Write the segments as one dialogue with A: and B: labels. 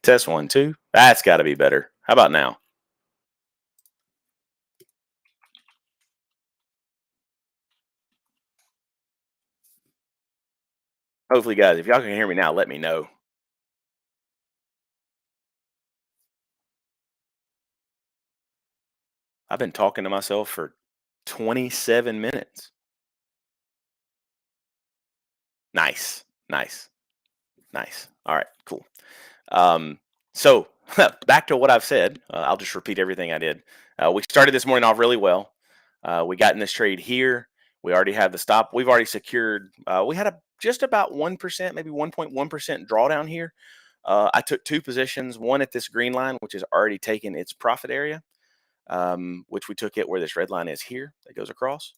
A: Test one, two. That's got to be better. How about now? Hopefully, guys, if y'all can hear me now, let me know. I've been talking to myself for 27 minutes. Nice, nice, nice. All right, cool. Um, so back to what I've said. I'll just repeat everything I did. We started this morning off really well. We got in this trade here. We already have the stop. We've already secured. We had a just about 1%, maybe 1.1% drawdown here. I took two positions, one at this green line, which has already taken its profit area, which we took it where this red line is here that goes across.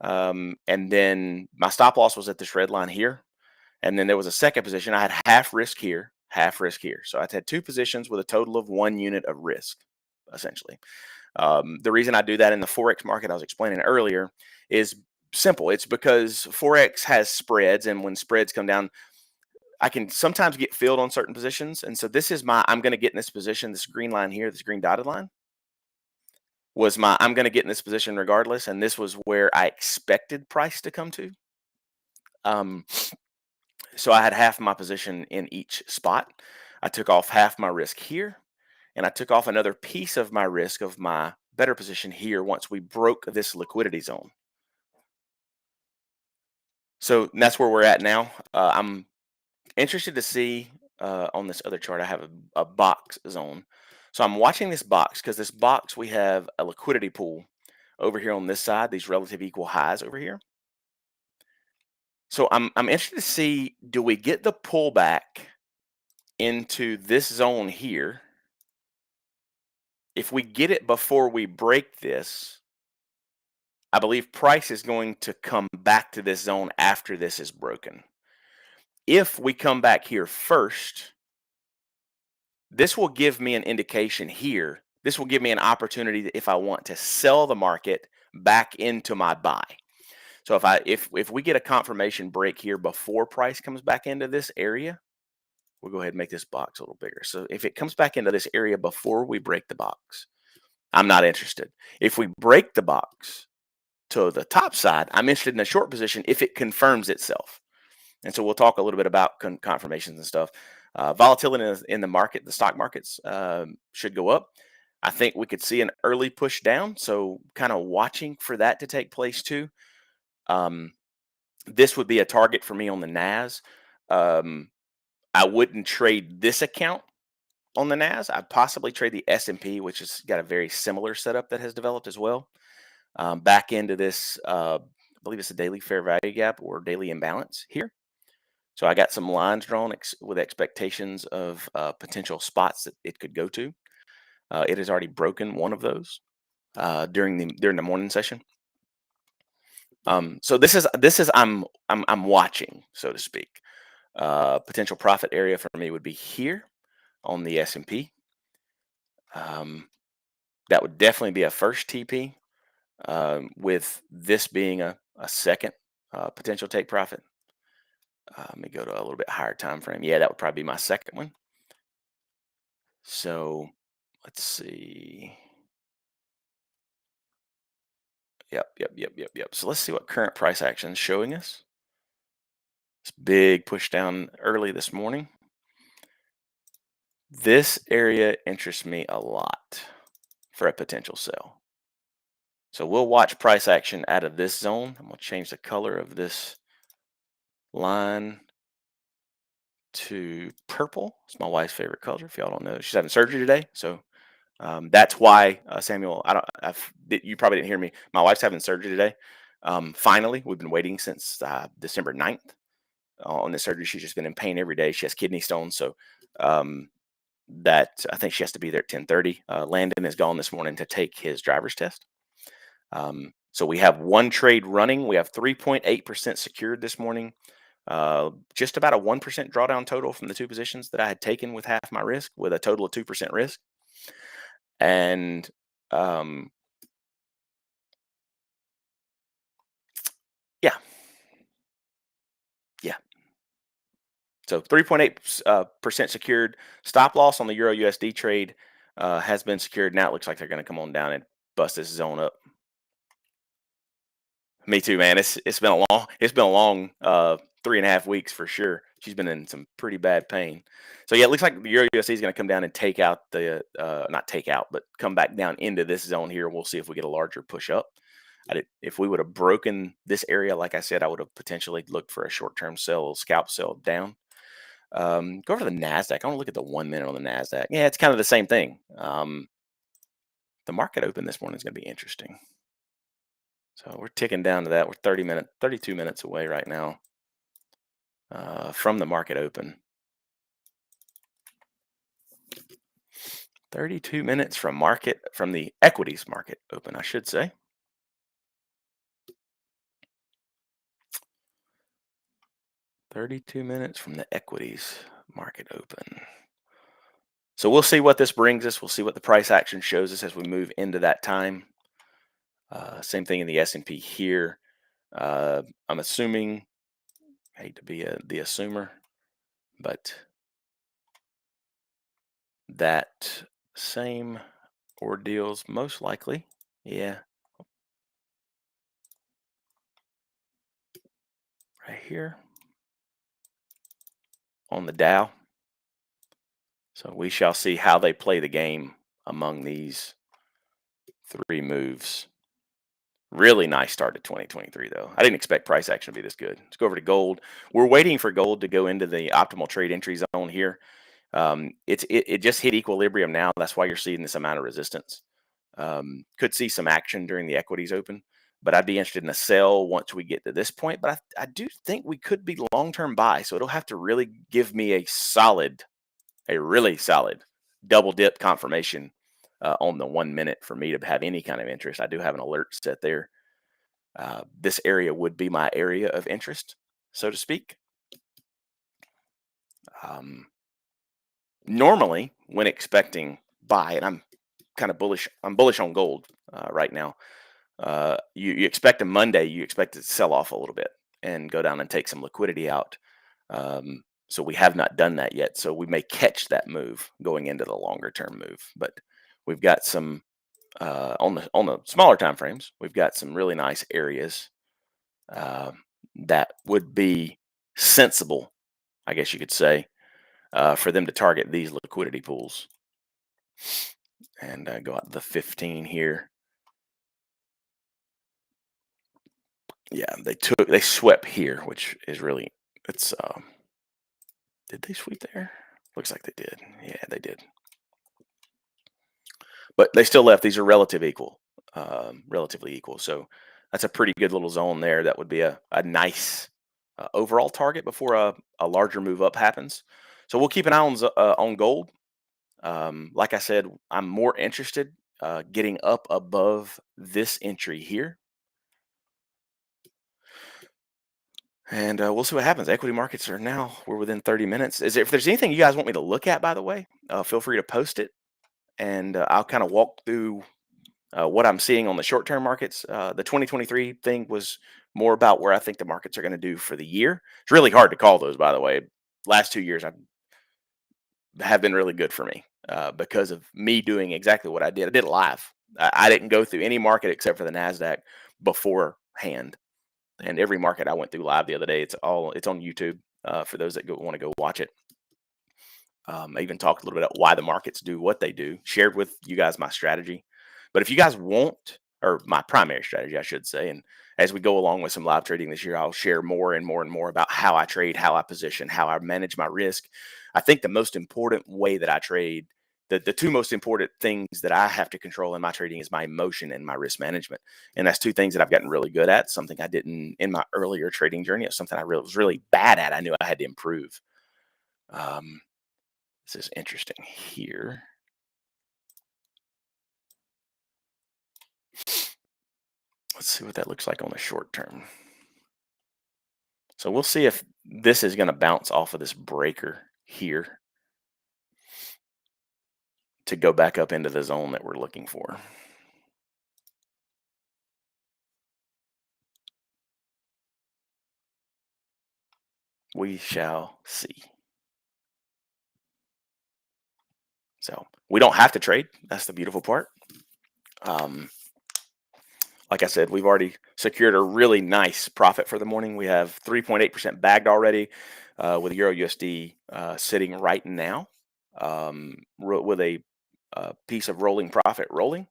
A: And then my stop loss was at this red line here. And then there was a second position. I had half risk here, half risk here. So I had two positions with a total of 1 unit of risk, essentially. The reason I do that in the Forex market I was explaining earlier is simple. It's because Forex has spreads, and when spreads come down, I can sometimes get filled on certain positions. And so this is my I'm going to get in this position, this green line here, this green dotted line was my I'm going to get in this position regardless. And this was where I expected price to come to. Um, so I had half my position in each spot. I took off half my risk here, and I took off another piece of my risk of my better position here once we broke this liquidity zone. So that's where we're at now. I'm interested to see on this other chart. I have a box zone. So I'm watching this box because this box we have a liquidity pool over here on this side, these relative equal highs over here. So I'm interested to see, do we get the pullback into this zone here? If we get it before we break this, I believe price is going to come back to this zone after this is broken. If we come back here first, this will give me an indication here. This will give me an opportunity that if I want to sell the market back into my buy. So if we get a confirmation break here before price comes back into this area, we'll go ahead and make this box a little bigger. So if it comes back into this area before we break the box, I'm not interested. If we break the box to the top side, I'm interested in a short position if it confirms itself. And so we'll talk a little bit about confirmations and stuff. Volatility in the market, the stock markets should go up. I think we could see an early push down. So kind of watching for that to take place too. Um, this would be a target for me on the NAS. Um, I wouldn't trade this account on the NAS. I'd possibly trade the S&P, which has got a very similar setup that has developed as well. Back into this, I believe it's a daily fair value gap or daily imbalance here. So I got some lines drawn with expectations of potential spots that it could go to. It has already broken one of those during the morning session. So this is I'm watching, so to speak. Potential profit area for me would be here on the S&P. That would definitely be a first TP, with this being a second potential take profit. Let me go to a little bit higher time frame. Yeah, that would probably be my second one. So let's see. Yep. So let's see what current price action is showing us. This big push down early this morning. This area interests me a lot for a potential sell. So we'll watch price action out of this zone. I'm going to change the color of this line to purple. It's my wife's favorite color. If y'all don't know, she's having surgery today. So that's why, Samuel, you probably didn't hear me. My wife's having surgery today. Finally, we've been waiting since December 9th on this surgery. She's just been in pain every day. She has kidney stones. So that I think she has to be there at 10:30. Landon is gone this morning to take his driver's test. So we have one trade running. We have 3.8% secured this morning. Just about a 1% drawdown total from the two positions that I had taken with half my risk, with a total of 2% risk. And yeah, yeah. So 3.8% percent secured. Stop loss on the Euro USD trade has been secured. Now it looks like they're going to come on down and bust this zone up. Me too, man. It's been a long 3.5 weeks for sure. She's been in some pretty bad pain. So yeah, it looks like the Euro USD is going to come down and take out the not take out, but come back down into this zone here. We'll see if we get a larger push up. If we would have broken this area, like I said, I would have potentially looked for a short-term sell, scalp sell down. Go over to the Nasdaq. I want to look at the 1 minute on the Nasdaq. Yeah, it's kind of the same thing. The market open this morning is going to be interesting. So we're ticking down to that. We're 32 minutes away right now from the market open. 32 minutes from the equities market open, I should say. $32 from the equities market open. So we'll see what this brings us. We'll see what the price action shows us as we move into that time. Same thing in the S&P here. I'm assuming, hate to be the assumer, but that same ordeals most likely. Yeah, right here on the Dow. So we shall see how they play the game among these three moves. Really nice start to 2023, though. I didn't expect price action to be this good. Let's go over to gold. We're waiting for gold to go into the optimal trade entry zone here. It just hit equilibrium now. That's why you're seeing this amount of resistance. Could see some action during the equities open, but I'd be interested in a sell once we get to this point. But I do think we could be long-term buy. So it'll have to really give me a really solid double dip confirmation on the 1 minute for me to have any kind of interest. I do have an alert set there. This area would be my area of interest, so to speak. Normally, when expecting buy, and I'm kind of bullish, I'm bullish on gold right now. You expect a Monday, you expect it to sell off a little bit and go down and take some liquidity out. So we have not done that yet. So we may catch that move going into the longer term move. But we've got some on the smaller time frames. We've got some really nice areas that would be sensible, I guess you could say, for them to target these liquidity pools. And go out to the 15 here. Yeah, they swept here, which is really it's. Did they sweep there? Looks like they did. Yeah, they did. But they still left. These are relatively equal. So that's a pretty good little zone there. That would be a nice overall target before a larger move up happens. So we'll keep an eye on gold. Like I said, I'm more interested getting up above this entry here. And we'll see what happens. Equity markets are now, we're within 30 minutes. If there's anything you guys want me to look at, by the way, feel free to post it. And I'll kind of walk through what I'm seeing on the short term markets. The 2023 thing was more about where I think the markets are going to do for the year. It's really hard to call those, by the way. Last 2 years have been really good for me because of me doing exactly what I did. I did it live. I didn't go through any market except for the NASDAQ beforehand. And every market I went through live the other day, it's on YouTube for those that want to go watch it. I even talked a little bit about why the markets do what they do, shared with you guys my strategy. But if you guys want, or my primary strategy, I should say, and as we go along with some live trading this year, I'll share more and more and more about how I trade, how I position, how I manage my risk. I think the most important way that I trade, the two most important things that I have to control in my trading is my emotion and my risk management. And that's two things that I've gotten really good at, something I didn't in my earlier trading journey. It's something I was really bad at. I knew I had to improve. This is interesting here. Let's see what that looks like on the short term. So we'll see if this is going to bounce off of this breaker here to go back up into the zone that we're looking for. We shall see. So we don't have to trade. That's the beautiful part. Um, like I said, we've already secured a really nice profit for the morning. We have 3.8% bagged already, with Euro USD sitting right now, with a piece of rolling profit rolling.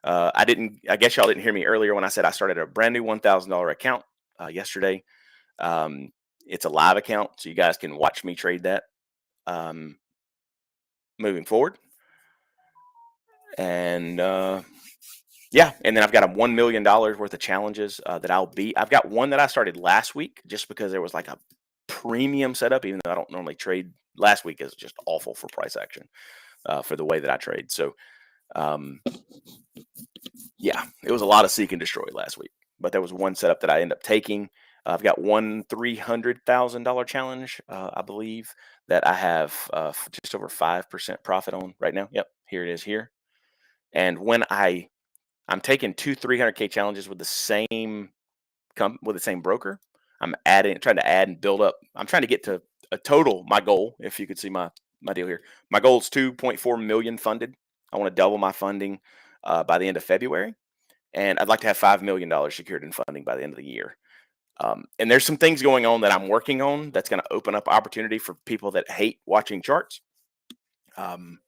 A: I didn't. I guess y'all didn't hear me earlier when I said I started a brand new $1,000 account yesterday. Um, it's a live account, so you guys can watch me trade that um, moving forward. And yeah, and then I've got a $1 million worth of challenges that I'll beat. I've got one that I started last week just because there was like a premium setup, even though I don't normally trade. Last week is just awful for price action for the way that I trade. So um, yeah, it was a lot of seek and destroy last week. But there was one setup that I ended up taking. I've got one $300,000 challenge, I believe, that I have just over 5% profit on right now. Yep, here it is here. And when I'm taking two 300K challenges with the same with the same broker. I'm trying to add and build up. I'm trying to get to a total. My goal, if you could see my deal here, my goal is 2.4 million funded. I want to double my funding by the end of February, and I'd like to have $5 million secured in funding by the end of the year. And there's some things going on that I'm working on that's going to open up opportunity for people that hate watching charts. Um,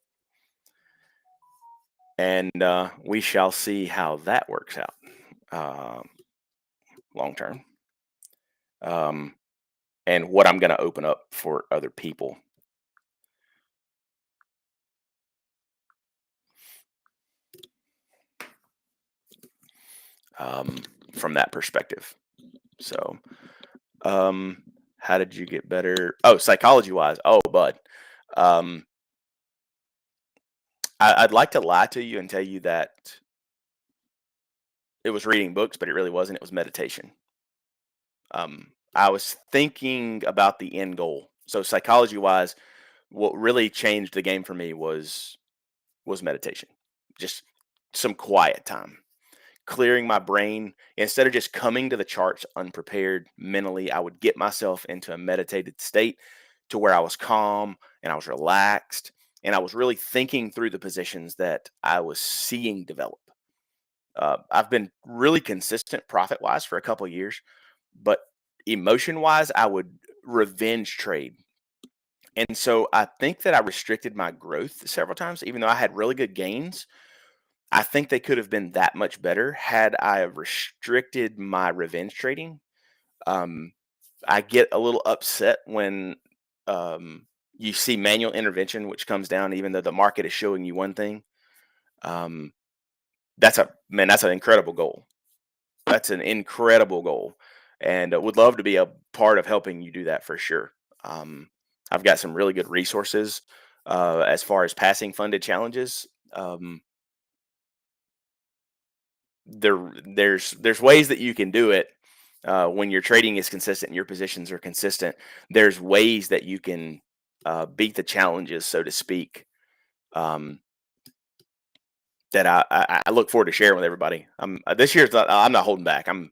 A: and we shall see how that works out long term. And what I'm going to open up for other people. Um, from that perspective. So, how did you get better? Oh, psychology wise. Oh, bud. Um, I'd like to lie to you and tell you that it was reading books, but it really wasn't. It was meditation. I was thinking about the end goal. So, psychology wise, what really changed the game for me was meditation. Just some quiet time, clearing my brain. Instead of just coming to the charts unprepared mentally, I would get myself into a meditated state to where I was calm and I was relaxed and I was really thinking through the positions that I was seeing develop. I've been really consistent profit wise for a couple of years, but emotion wise, I would revenge trade. And so I think that I restricted my growth several times, even though I had really good gains. I think they could have been that much better had I have restricted my revenge trading. Um, I get a little upset when you see manual intervention, which comes down even though the market is showing you one thing. Um, that's an incredible goal. That's an incredible goal, and would love to be a part of helping you do that for sure. Um, I've got some really good resources as far as passing funded challenges. There's ways that you can do it when your trading is consistent and your positions are consistent. There's ways that you can beat the challenges, so to speak. Um, that I look forward to sharing with everybody. This year's not, I'm not holding back. I'm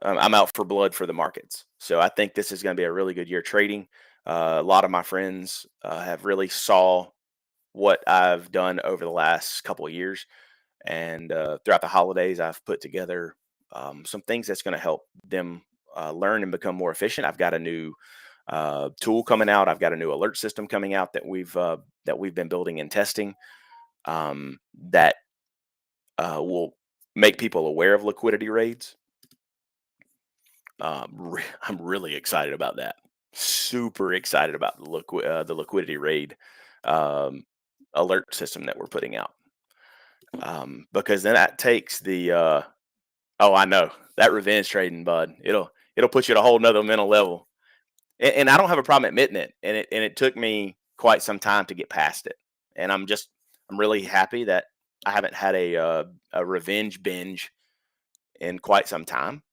A: out for blood for the markets. So I think this is going to be a really good year trading. A lot of my friends have really saw what I've done over the last couple of years. And throughout the holidays, I've put together some things that's going to help them learn and become more efficient. I've got a new tool coming out. I've got a new alert system coming out that we've been building and testing that will make people aware of liquidity raids. I'm really excited about that. Super excited about the liquidity raid um, alert system that we're putting out because then that takes the oh, I know. That revenge trading, bud. It'll put you at a whole nother mental level. And I don't have a problem admitting it. And it took me quite some time to get past it. And I'm really happy that I haven't had a revenge binge in quite some time.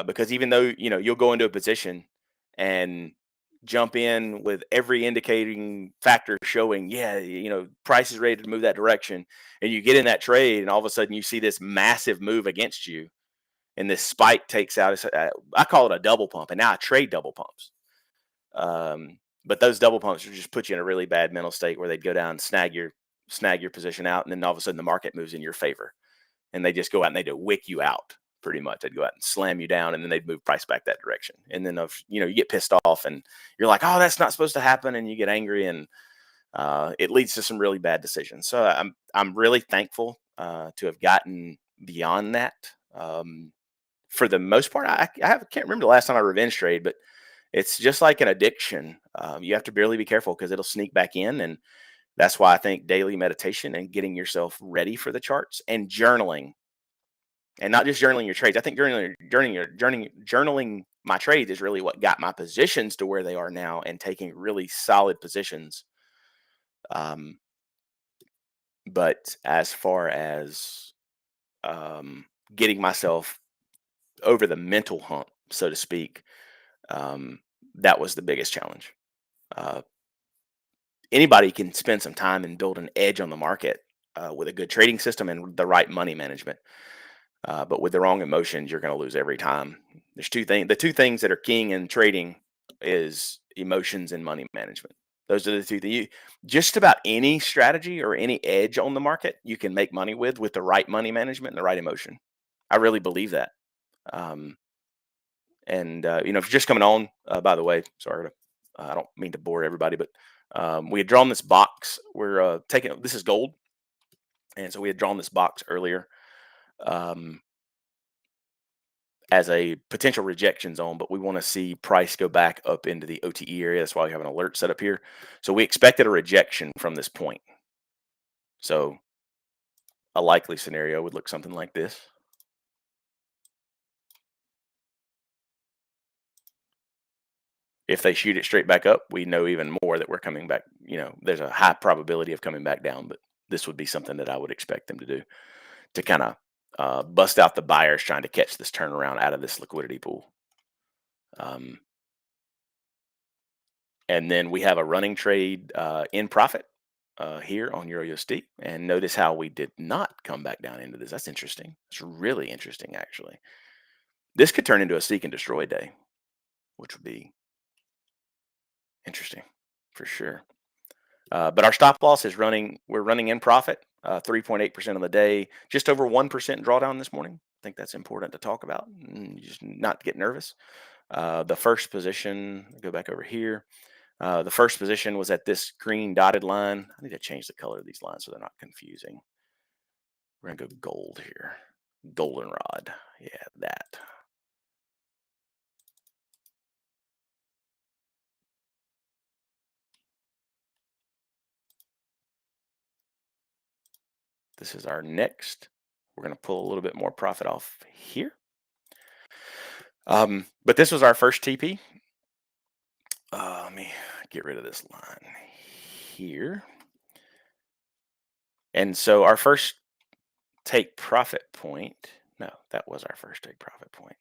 A: Because even though, you'll go into a position and jump in with every indicating factor showing, yeah, price is ready to move that direction. And you get in that trade and all of a sudden you see this massive move against you and this spike takes out. I call it a double pump, and now I trade double pumps. But those double pumps would just put you in a really bad mental state where they'd go down, snag your position out, and then all of a sudden the market moves in your favor, and they just go out and they do wick you out pretty much. They'd go out and slam you down, and then they'd move price back that direction. And then you get pissed off, and you're like, oh, that's not supposed to happen, and you get angry, and it leads to some really bad decisions. So I'm really thankful to have gotten beyond that. For the most part, can't remember the last time I revenge trade, but it's just like an addiction. You have to really be careful because it'll sneak back in, and that's why I think daily meditation and getting yourself ready for the charts and journaling, and not just journaling your trades. I think journaling my trades is really what got my positions to where they are now, and taking really solid positions. But as far as getting myself over the mental hump, so to speak, that was the biggest challenge. Uh, Anybody can spend some time and build an edge on the market with a good trading system and the right money management. But with the wrong emotions, you're going to lose every time. There's two things. The two things that are king in trading is emotions and money management. Those are the two things. Just about any strategy or any edge on the market, you can make money with the right money management and the right emotion. I really believe that. Um, and if you're just coming on, by the way, sorry, I don't mean to bore everybody, but we had drawn this box. We're taking this is gold, and so we had drawn this box earlier. As a potential rejection zone, but we want to see price go back up into the OTE area. That's why we have an alert set up here. So we expected a rejection from this point. So a likely scenario would look something like this. If they shoot it straight back up, we know even more that we're coming back. There's a high probability of coming back down, but this would be something that I would expect them to do to kind of bust out the buyers trying to catch this turnaround out of this liquidity pool. And then we have a running trade in profit here on EuroUSD. And notice how we did not come back down into this. That's interesting. It's really interesting, actually. This could turn into a seek and destroy day, which would be interesting for sure. But our stop loss is running. We're running in profit, 3.8% of the day, just over 1% drawdown this morning. I think that's important to talk about, just not get nervous. The first position, go back over here. The first position was at this green dotted line. I need to change the color of these lines so they're not confusing. We're going to go gold here. Goldenrod. Yeah, that. This is our next. We're going to pull a little bit more profit off here. But this was our first TP. Let me get rid of this line here. And so our first take profit point. No, that was our first take profit point.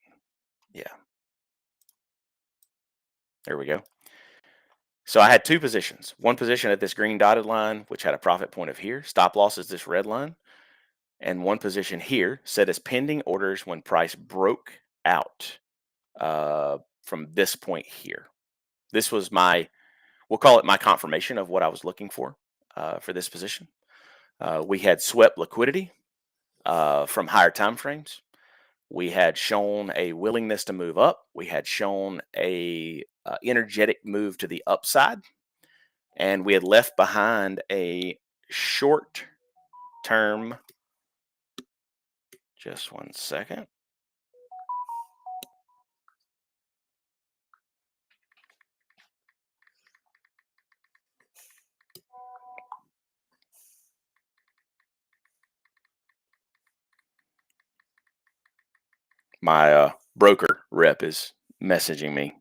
A: Yeah. There we go. So I had two positions. One position at this green dotted line, which had a profit point of here. Stop loss is this red line. And one position here set as pending orders when price broke out from this point here. This was we'll call it my confirmation of what I was looking for this position. We had swept liquidity from higher time frames. We had shown a willingness to move up. We had shown a energetic move to the upside, and we had left behind a short term. Just one second. My broker rep is messaging me.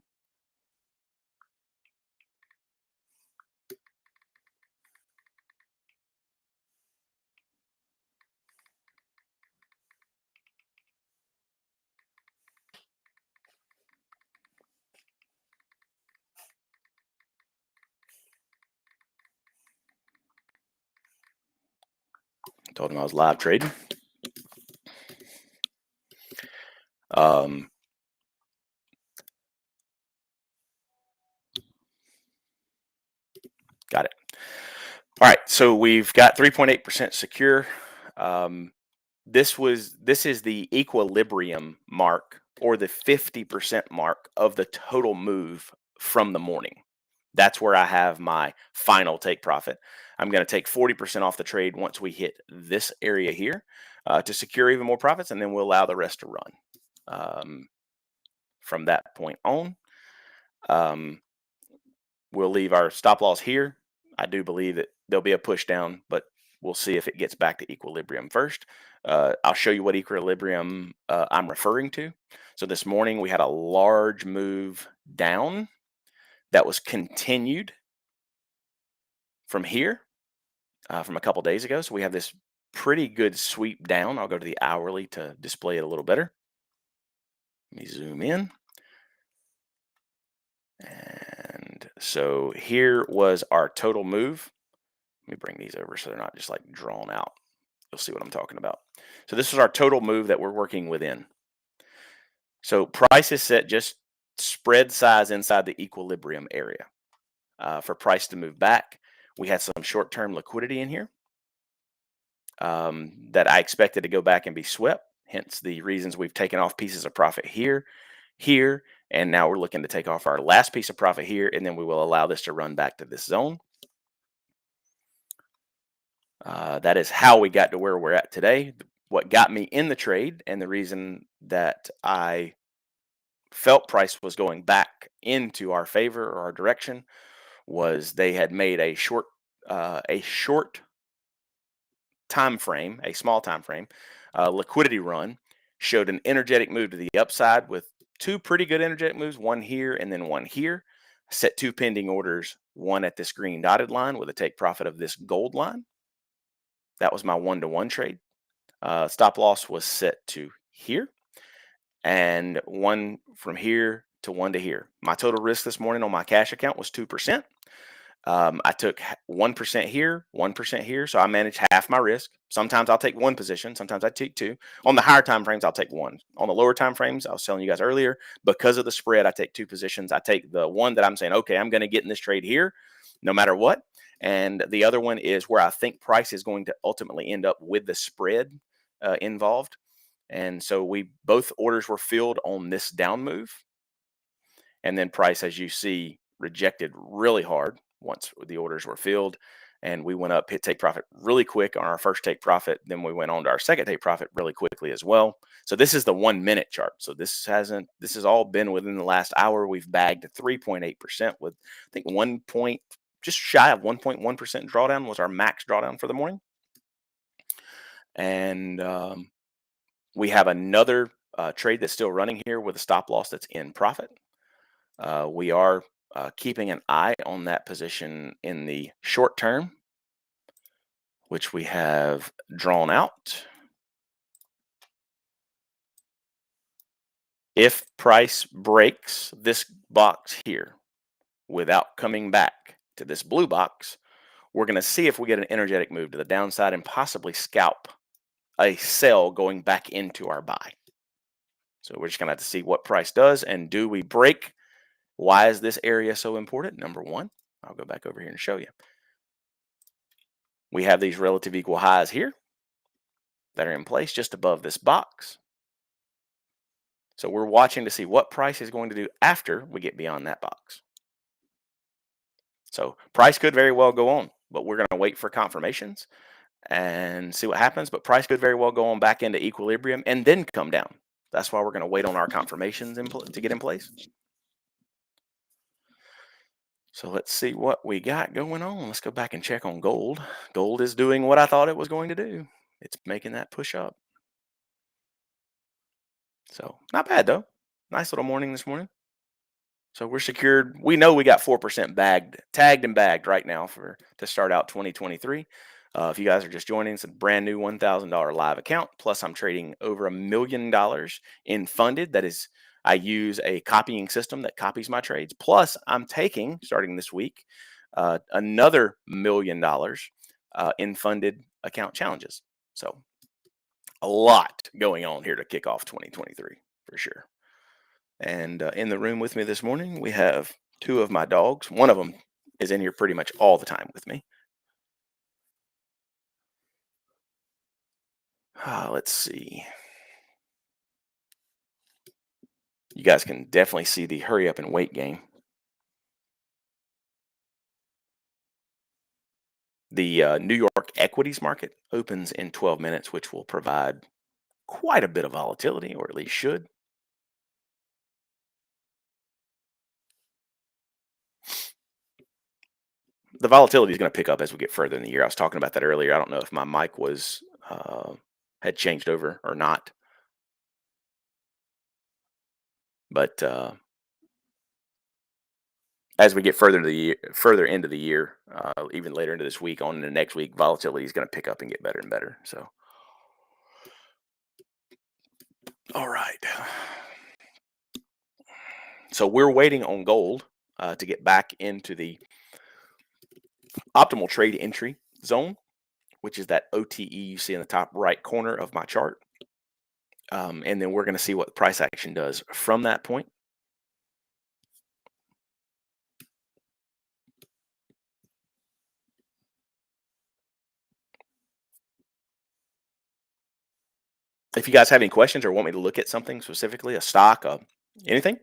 A: Told him I was live trading. All right, so we've got 3.8% secure. Um, this is the equilibrium mark or the 50% mark of the total move from the morning. That's where I have my final take profit. I'm going to take 40% off the trade once we hit this area here to secure even more profits, and then we'll allow the rest to run from that point on. Um, we'll leave our stop loss here. I do believe that there'll be a push down, but we'll see if it gets back to equilibrium first. I'll show you what equilibrium I'm referring to. So this morning we had a large move down that was continued from here from a couple days ago. So we have this pretty good sweep down. I'll go to the hourly to display it a little better. Let me zoom in. And so here was our total move. Let me bring these over so they're not just like drawn out. You'll see what I'm talking about. So this is our total move that we're working within. So price is set just spread size inside the equilibrium area. For price to move back, we had some short-term liquidity in here that I expected to go back and be swept. Hence the reasons we've taken off pieces of profit here, here, and now we're looking to take off our last piece of profit here, and then we will allow this to run back to this zone. That is how we got to where we're at today. What got me in the trade and the reason that I felt price was going back into our favor or our direction was they had made a short time frame, a small time frame, liquidity run, showed an energetic move to the upside with two pretty good energetic moves, one here and then one here. Set two pending orders, one at this green dotted line with a take profit of this gold line. That was my 1-to-1 trade. Stop loss was set to here, and one from here to one to here. My total risk this morning on my cash account was 2%. I took 1% here, 1% here, so I managed half my risk. Sometimes I'll take one position, sometimes I take two. On the higher time frames, I'll take one. On the lower time frames, I was telling you guys earlier, because of the spread, I take two positions. I take the one that I'm saying, okay, I'm going to get in this trade here, no matter what. And the other one is where I think price is going to ultimately end up with the spread involved. And so we both orders were filled on this down move. And then price, as you see, rejected really hard once the orders were filled. And we went up, hit take profit really quick on our first take profit. Then we went on to our second take profit really quickly as well. So this is the 1 minute chart. So this has all been within the last hour. We've bagged 3.8% with I think just shy of 1.1% drawdown was our max drawdown for the morning. And we have another trade that's still running here with a stop loss that's in profit. We are keeping an eye on that position in the short term, which we have drawn out. If price breaks this box here without coming back to this blue box, we're going to see if we get an energetic move to the downside and possibly scalp a sell going back into our buy. So we're just going to have to see what price does, and do we break? Why is this area so important? Number one, I'll go back over here and show you. We have these relative equal highs here that are in place just above this box. So we're watching to see what price is going to do after we get beyond that box. So price could very well go on, but we're going to wait for confirmations and see what happens. But price could very well go on back into equilibrium and then come down. That's why we're going to wait on our confirmations to get in place. So let's see what we got going on. Let's go back and check on gold. Gold is doing what I thought it was going to do. It's making that push up. So not bad though. Nice little morning this morning. So we're secured. We know we got 4% tagged and bagged right now to start out 2023. If you guys are just joining, it's a brand new $1,000 live account. Plus, I'm trading over $1 million in funded. That is, I use a copying system that copies my trades. Plus, I'm taking, starting this week, another $1 million in funded account challenges. So a lot going on here to kick off 2023 for sure. And in the room with me this morning, we have two of my dogs. One of them is in here pretty much all the time with me. Let's see. You guys can definitely see the hurry up and wait game. The New York equities market opens in 12 minutes, which will provide quite a bit of volatility, or at least should. The volatility is going to pick up as we get further in the year. I was talking about that earlier. I don't know if my mic was had changed over or not, but as we get further into the year, even later into this week, on into next week, volatility is going to pick up and get better and better. So, all right. So we're waiting on gold to get back into the optimal trade entry zone, which is that OTE you see in the top right corner of my chart. And then we're going to see what price action does from that point. If you guys have any questions or want me to look at something specifically, a stock, anything,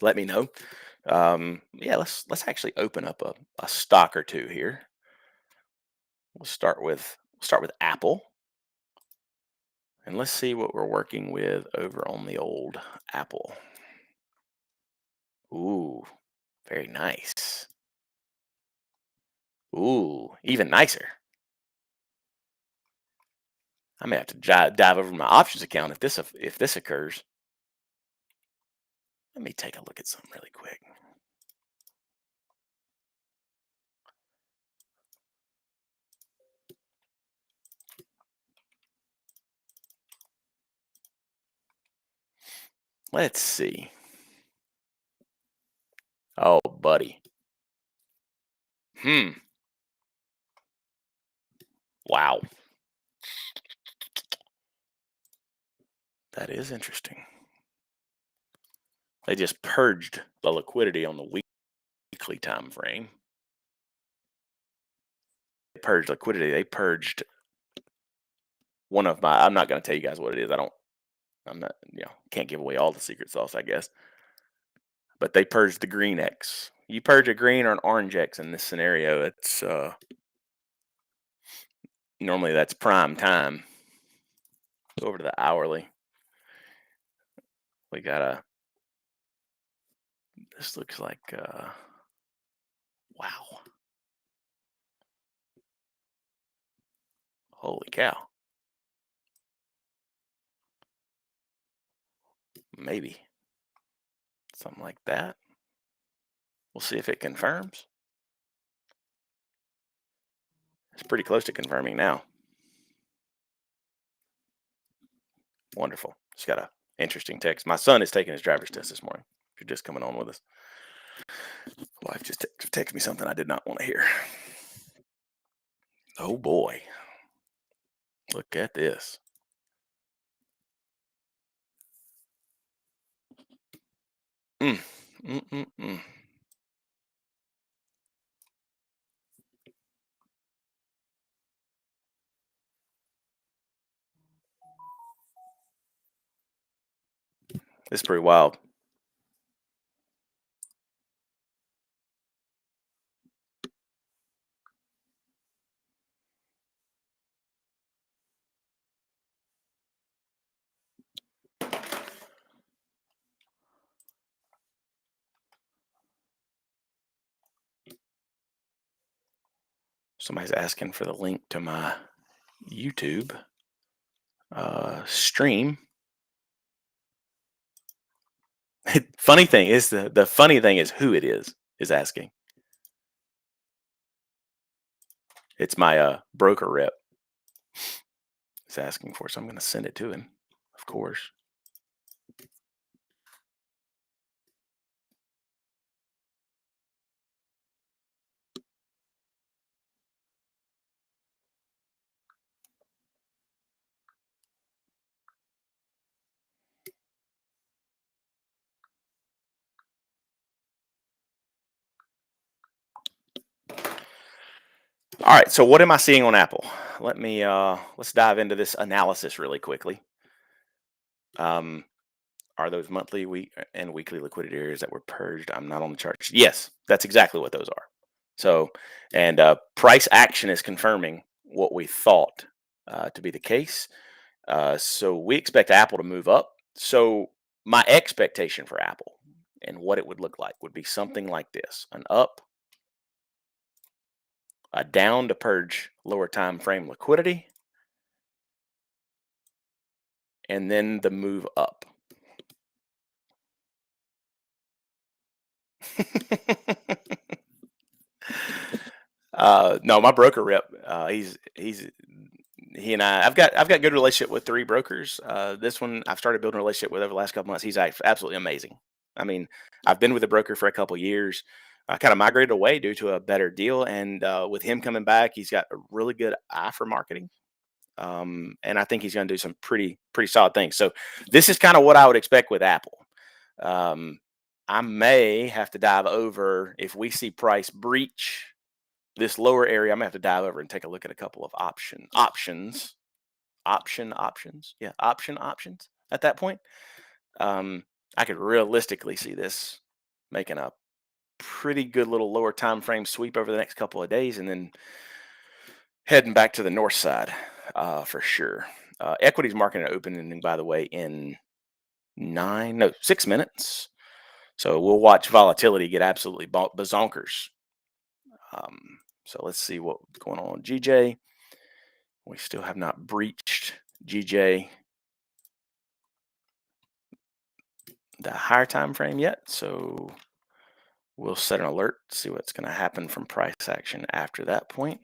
A: let me know. Yeah, let's actually open up a stock or two here. We'll start with Apple, and let's see what we're working with over on the old Apple. Ooh, very nice. Ooh, even nicer. I may have to dive over my options account if this occurs. Let me take a look at something really quick. Let's see. Oh, buddy. Hmm. Wow. That is interesting. They just purged the liquidity on the weekly time frame. They purged liquidity. They purged one of my. I'm not going to tell you guys what it is. I'm not. Can't give away all the secret sauce, I guess. But they purged the green X. You purge a green or an orange X in this scenario, it's normally that's prime time. Go over to the hourly. We got a. This looks like. Wow. Holy cow. Maybe something like that. We'll see if it confirms. It's pretty close to confirming now. Wonderful. Just got a interesting text. My son is taking his driver's test this morning. If you're just coming on with us, wife just texted me something I did not want to hear. Oh boy, look at this. Mm, mm, mm, mm. This is pretty wild. Somebody's asking for the link to my YouTube stream. Funny thing is the funny thing is who it is asking. It's my broker rep. Is asking for, so I'm going to send it to him, of course. All right, so what am I seeing on Apple? Let's dive into this analysis really quickly. Um, are those monthly, week, and weekly liquidity areas that were purged? I'm not on the charts. Yes, that's exactly what those are. So, and price action is confirming what we thought to be the case. So we expect Apple to move up. So my expectation for Apple and what it would look like would be something like this: an up, a down to purge lower time frame liquidity, and then the move up. No, my broker rep, he and I've got good relationship with 3 brokers. This one I've started building a relationship with over the last couple months. He's absolutely amazing. I mean, I've been with a broker for a couple years. I kind of migrated away due to a better deal, and with him coming back, he's got a really good eye for marketing. And I think he's going to do some pretty solid things. So this is kind of what I would expect with Apple. Um, I may have to dive over if we see price breach this lower area. I'm gonna have to dive over and take a look at a couple of options. Yeah, options at that point. Um, I could realistically see this making a pretty good little lower time frame sweep over the next couple of days, and then heading back to the north side for sure. Equities market opening, by the way, in 6 minutes. So we'll watch volatility get absolutely bazonkers. So let's see what's going on with GJ. We still have not breached GJ the higher time frame yet. So we'll set an alert, see what's going to happen from price action after that point.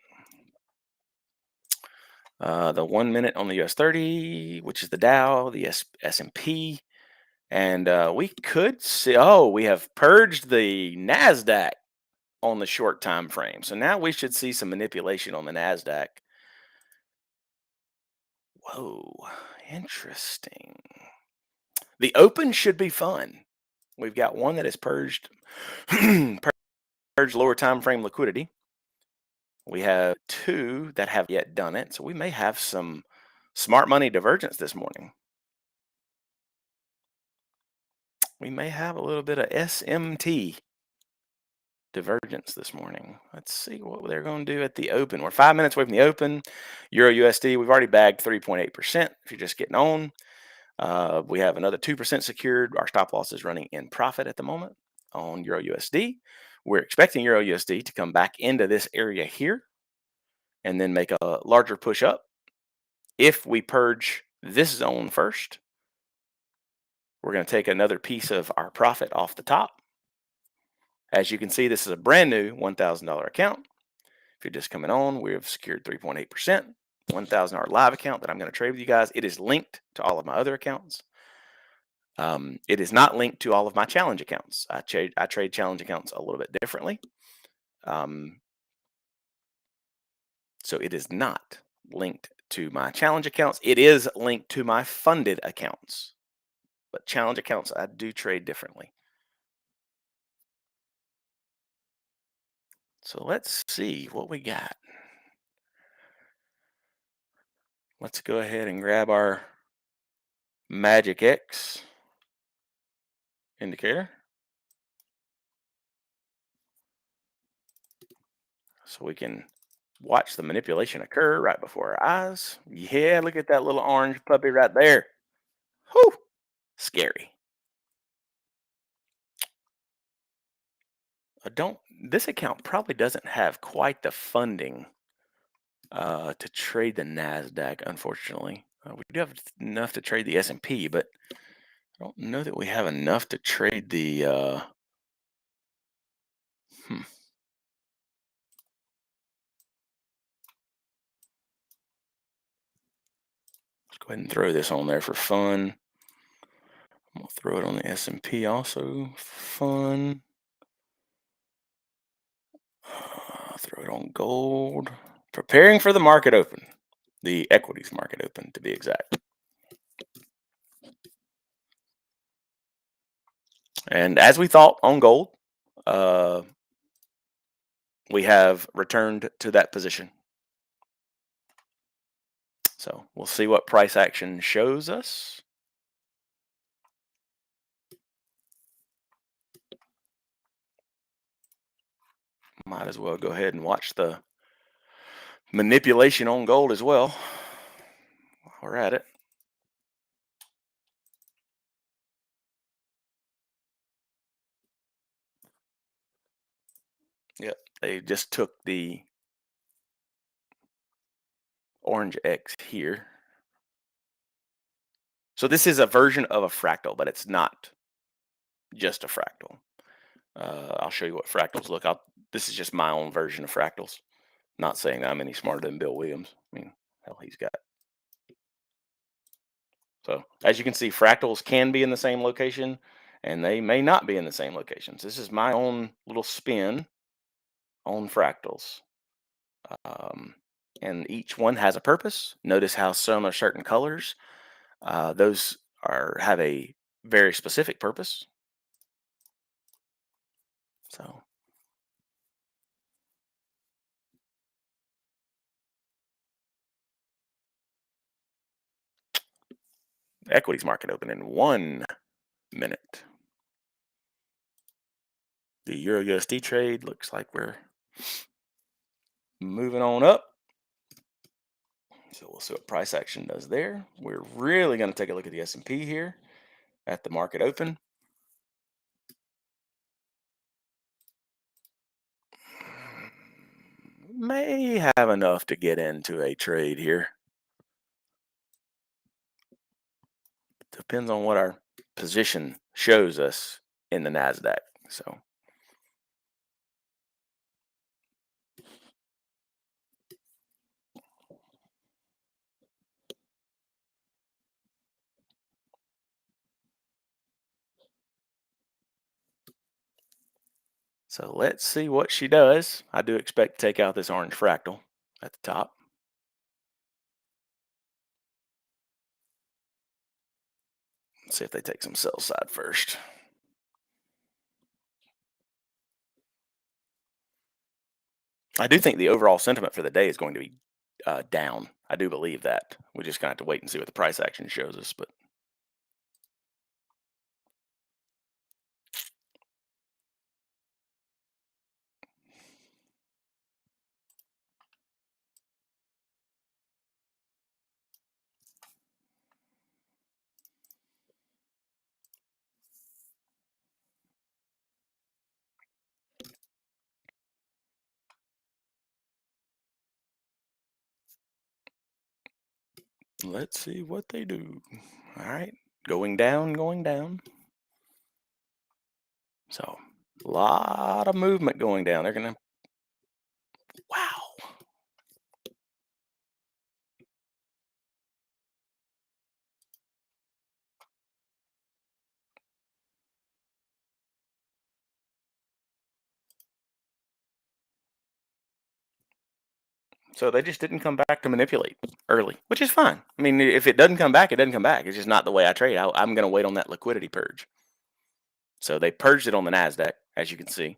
A: The 1 minute on the US 30, which is the Dow, the S&P, and we could see. Oh, we have purged the Nasdaq on the short time frame. So now we should see some manipulation on the Nasdaq. Whoa, interesting. The open should be fun. We've got one that is purged purged lower time frame liquidity. We have 2 that have yet done it. So we may have some smart money divergence this morning. We may have a little bit of SMT divergence this morning. Let's see what they're going to do at the open. We're 5 minutes away from the open. Euro USD, we've already bagged 3.8% if you're just getting on. We have another 2% secured. Our stop loss is running in profit at the moment on Euro USD. We're expecting Euro USD to come back into this area here and then make a larger push up. If we purge this zone first, we're going to take another piece of our profit off the top. As you can see, this is a brand new $1,000 account. If you're just coming on, we have secured 3.8%, $1,000 live account that I'm going to trade with you guys. It is linked to all of my other accounts. It is not linked to all of my challenge accounts. I trade challenge accounts a little bit differently. So it is not linked to my challenge accounts. It is linked to my funded accounts. But challenge accounts, I do trade differently. So let's see what we got. Let's go ahead and grab our Magic X indicator. So we can watch the manipulation occur right before our eyes. Yeah, look at that little orange puppy right there. Whew, scary. This account probably doesn't have quite the funding to trade the Nasdaq, unfortunately. We do have enough to trade the S&P, but I don't know that we have enough to trade the hmm. Let's go ahead and throw this on there for fun. I'm gonna throw it on the S&P also for fun. Throw it on gold. Preparing for the market open, the equities market open to be exact. And as we thought on gold, uh, we have returned to that position. So we'll see what price action shows us. Might as well go ahead and watch the manipulation on gold as well while we're at it. Yep, they just took the orange X here. So this is a version of a fractal, but it's not just a fractal. I'll show you what fractals look. This is just my own version of fractals. Not saying that I'm any smarter than Bill Williams. I mean, hell, he's got. So as you can see, fractals can be in the same location, and they may not be in the same locations. This is my own little spin on fractals. Um, and each one has a purpose. Notice how some are certain colors. Those have a very specific purpose. So equities market open in 1 minute. The Euro USD trade looks like we're moving on up. So we'll see what price action does there. We're really going to take a look at the S&P here at the market open. May have enough to get into a trade here. Depends on what our position shows us in the NASDAQ. So let's see what she does. I do expect to take out this orange fractal at the top. Let's see if they take some sell side first. I do think the overall sentiment for the day is going to be down. I do believe that. We just kind of have to wait and see what the price action shows us. But let's see what they do. All right, going down, going down. So a lot of movement going down. They're gonna. Wow. So they just didn't come back to manipulate early, which is fine. I mean, if it doesn't come back, it doesn't come back. It's just not the way I trade. I'm going to wait on that liquidity purge. So they purged it on the Nasdaq, as you can see.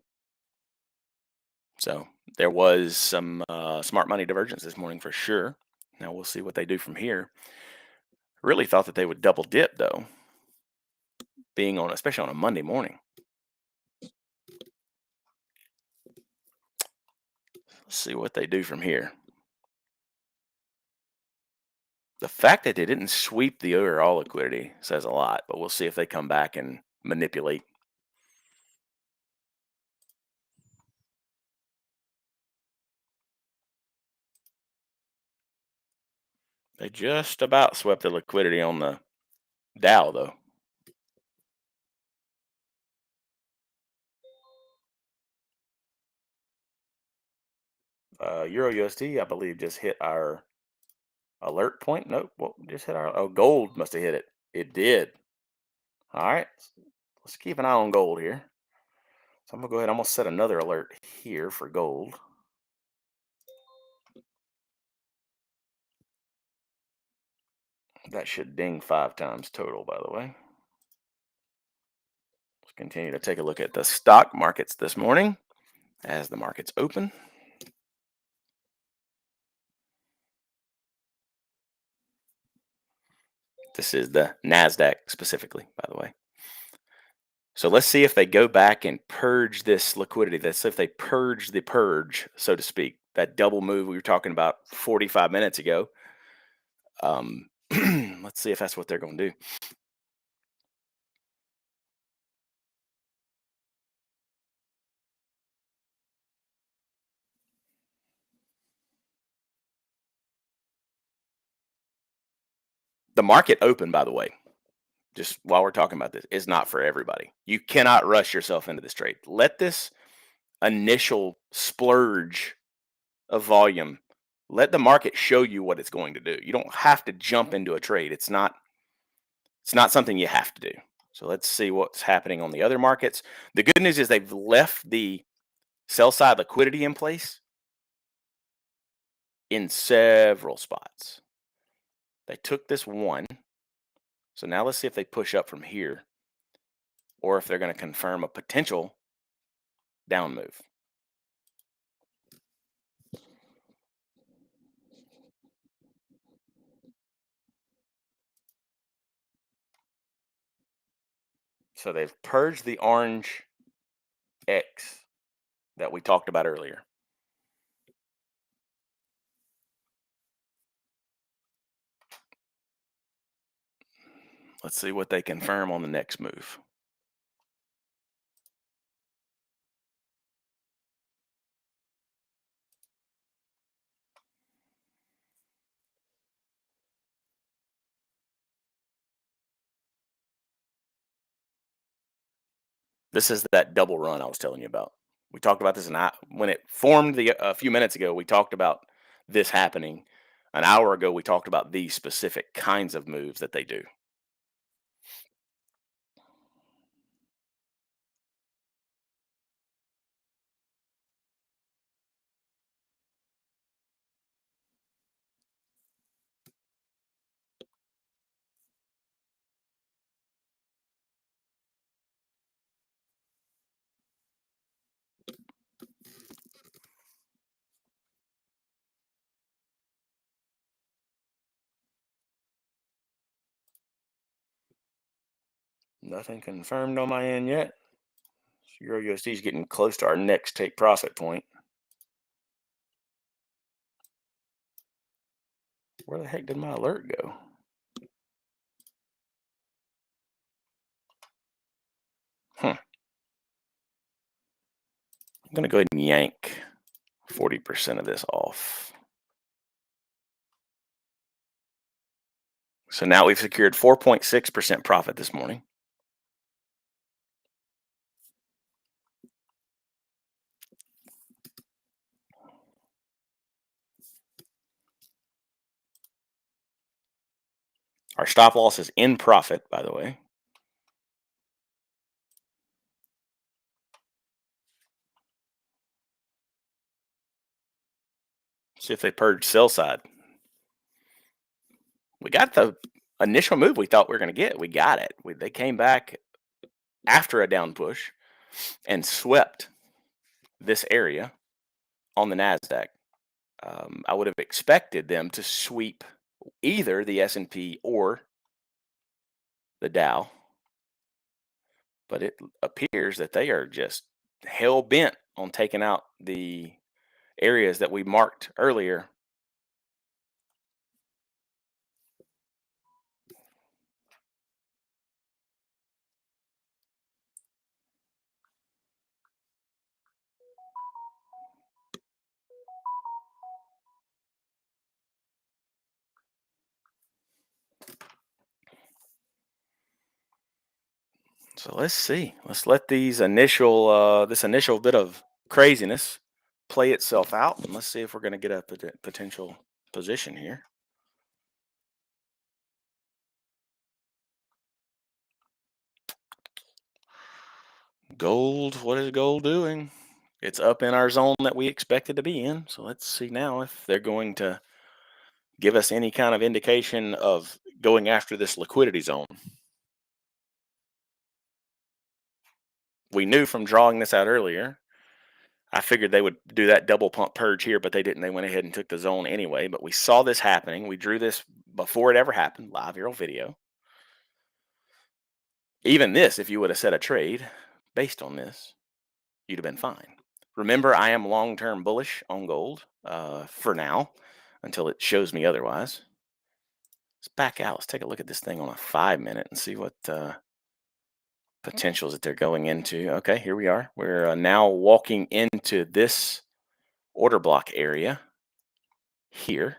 A: So there was some smart money divergence this morning for sure. Now we'll see what they do from here. Really thought that they would double dip though, being on, especially on a Monday morning. Let's see what they do from here. The fact that they didn't sweep the overall liquidity says a lot, but we'll see if they come back and manipulate. They just about swept the liquidity on the Dow, though. Euro USD, I believe, just hit our alert point. Nope, what just hit our? Oh, gold must have hit it. It did. All right, let's keep an eye on gold here. So I'm gonna go ahead. I'm gonna set another alert here for gold. That should ding 5 times total, by the way. Let's continue to take a look at the stock markets this morning. as the markets open. This is the NASDAQ specifically, by the way. So let's see if they go back and purge this liquidity. Let's see if they purge the purge, so to speak. That double move we were talking about 45 minutes ago. Let's see if that's what they're going to do. The market open, by the way, just while we're talking about this, is not for everybody. You cannot rush yourself into this trade. Let this initial splurge of volume, let the market show you what it's going to do. You don't have to jump into a trade. It's not something you have to do. So let's see what's happening on the other markets. The good news is they've left the sell side liquidity in place in several spots. They took this one. So now let's see if they push up from here or if they're going to confirm a potential down move. So they've purged the orange X that we talked about earlier. Let's see what they confirm on the next move. This is that double run I was telling you about. We talked about this, and when it formed a few minutes ago, we talked about this happening. An hour ago, we talked about these specific kinds of moves that they do. Nothing confirmed on my end yet. Euro USD is getting close to our next take profit point. Where the heck did my alert go? I'm going to go ahead and yank 40% of this off. So now we've secured 4.6% profit this morning. Our stop loss is in profit, by the way. See if they purge sell side. We got the initial move we thought we were going to get. We got it. They came back after a down push and swept this area on the NASDAQ. I would have expected them to sweep either the S&P or the Dow, but it appears that they are just hell bent on taking out the areas that we marked earlier. So let's see. Let's let this initial bit of craziness play itself out, and let's see if we're going to get a potential position here. Gold, what is gold doing? It's up in our zone that we expected to be in. So let's see now if they're going to give us any kind of indication of going after this liquidity zone. We knew from drawing this out earlier, I figured they would do that double pump purge here, but they didn't. They went ahead and took the zone anyway. But we saw this happening. We drew this before it ever happened, live here on video. Even this, if you would have set a trade based on this, you'd have been fine. Remember, I am long-term bullish on gold for now until it shows me otherwise. Let's back out. Let's take a look at this thing on a 5-minute and see what potentials that they're going into. Okay, here we are. We're now walking into this order block area here.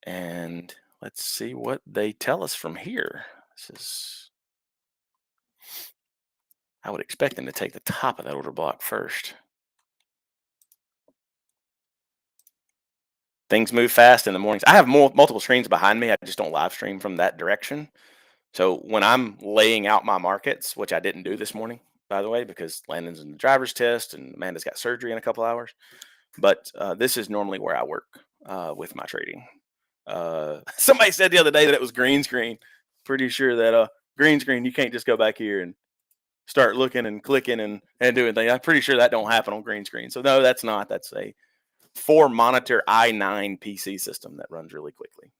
A: And let's see what they tell us from here. This is, I would expect them to take the top of that order block first. Things move fast in the mornings. I have multiple screens behind me. I just don't live stream from that direction. So when I'm laying out my markets, which I didn't do this morning, by the way, because Landon's in the driver's test and Amanda's got surgery in a couple hours. But this is normally where I work with my trading. Somebody said the other day that it was green screen. Pretty sure that green screen, you can't just go back here and start looking and clicking and doing things. I'm pretty sure that don't happen on green screen. So no, that's not. That's a 4-monitor i9 PC system that runs really quickly.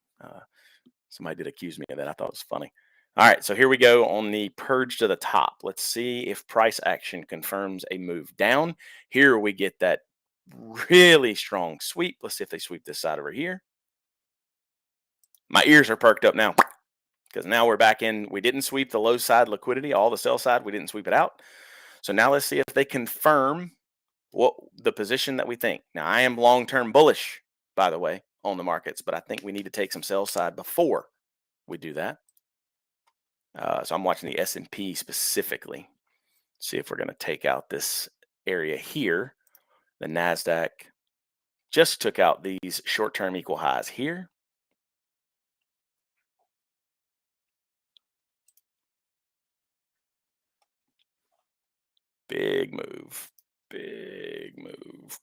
A: Somebody did accuse me of that. I thought it was funny. All right, so here we go on the purge to the top. Let's see if price action confirms a move down. Here we get that really strong sweep. Let's see if they sweep this side over here. My ears are perked up now because now we're back in. We didn't sweep the low side liquidity, all the sell side. We didn't sweep it out. So now let's see if they confirm what the position that we think. Now, I am long-term bullish, by the way, on the markets, but I think we need to take some sell side before we do that. So I'm watching the S&P specifically. See if we're going to take out this area here. The NASDAQ just took out these short-term equal highs here. Big move. Big move.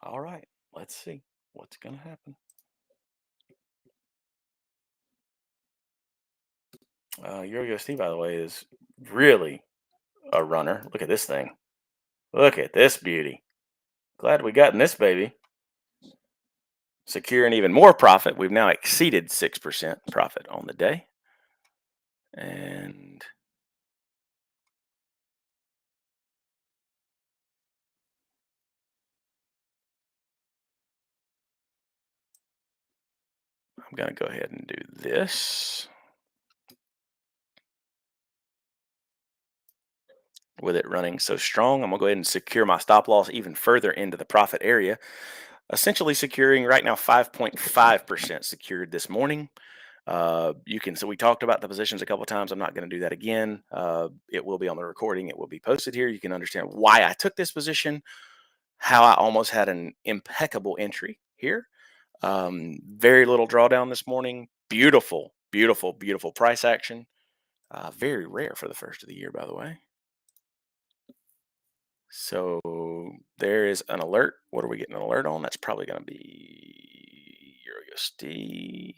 A: All right, let's see what's going to happen. EURUSD, by the way, is really a runner. Look at this thing. Look at this beauty. Glad we got in this baby. Securing even more profit. We've now exceeded 6% profit on the day. And I'm going to go ahead and do this. With it running so strong, I'm going to go ahead and secure my stop loss even further into the profit area. Essentially securing right now 5.5% secured this morning. So we talked about the positions a couple of times. I'm not going to do that again. It will be on the recording. It will be posted here. You can understand why I took this position, how I almost had an impeccable entry here. Very little drawdown this morning. Beautiful, beautiful, beautiful price action. Very rare for the first of the year, by the way. So there is an alert. What are we getting an alert on? That's probably going to be EURUSD.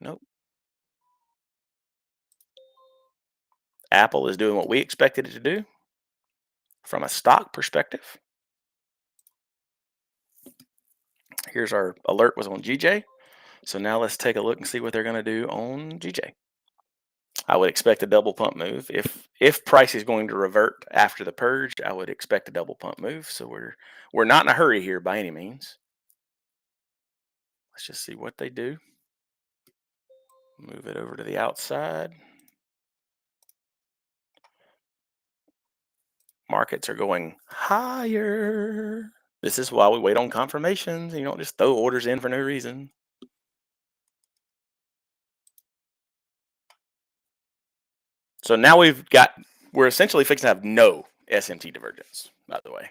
A: Nope. Apple is doing what we expected it to do from a stock perspective. Here's our alert was on GJ. So now let's take a look and see what they're going to do on GJ. I would expect a double pump move. If price is going to revert after the purge, I would expect a double pump move. So we're not in a hurry here by any means. Let's just see what they do. Move it over to the outside. Markets are going higher. This is why we wait on confirmations. You don't just throw orders in for no reason. So now we're essentially fixing to have no SMT divergence, by the way.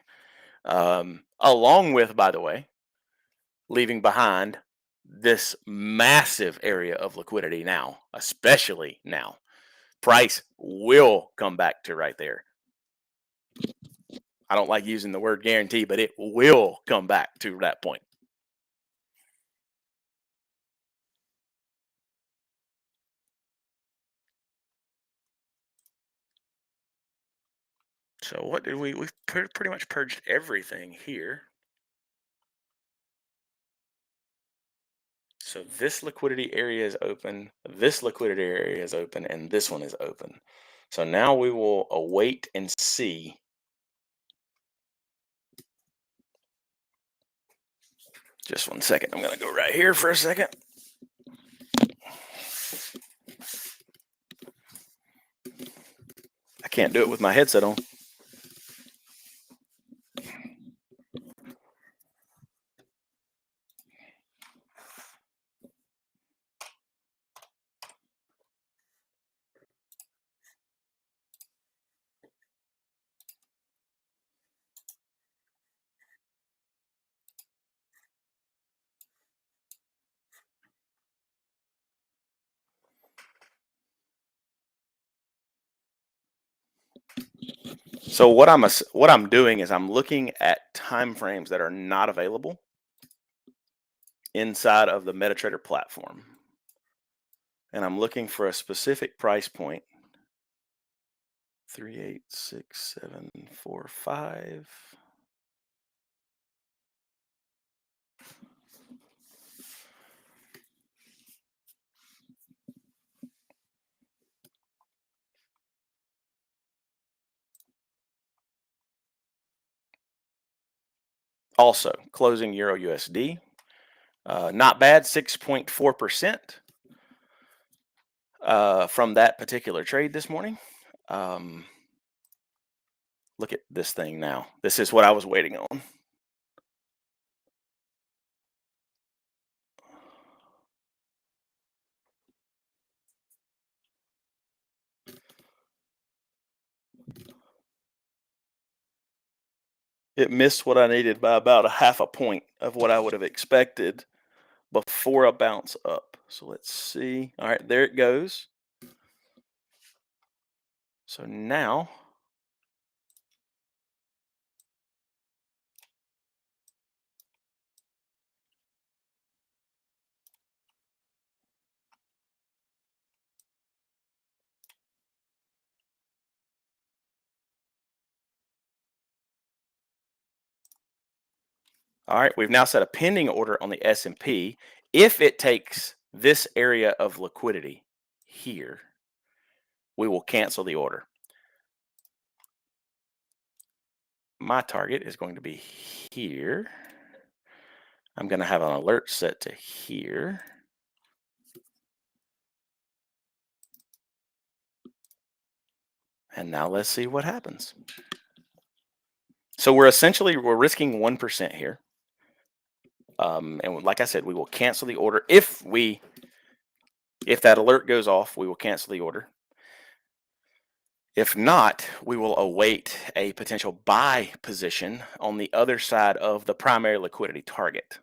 A: Along with, by the way, leaving behind this massive area of liquidity now, especially now. Price will come back to right there. I don't like using the word guarantee, but it will come back to that point. So what did we've pretty much purged everything here. So this liquidity area is open, this liquidity area is open, and this one is open. So now we will await and see. Just one second. I'm going to go right here for a second. I can't do it with my headset on. So what I'm doing is I'm looking at time frames that are not available inside of the MetaTrader platform, and I'm looking for a specific price point. 386745. Also, closing Euro USD. Not bad, 6.4% from that particular trade this morning. Look at this thing now. This is what I was waiting on. It missed what I needed by about a half a point of what I would have expected before a bounce up. So let's see. All right, there it goes. So now all right, we've now set a pending order on the S&P. If it takes this area of liquidity here, we will cancel the order. My target is going to be here. I'm going to have an alert set to here. And now let's see what happens. So we're risking 1% here. And like I said, we will cancel the order. If that alert goes off, we will cancel the order. If not, we will await a potential buy position on the other side of the primary liquidity target.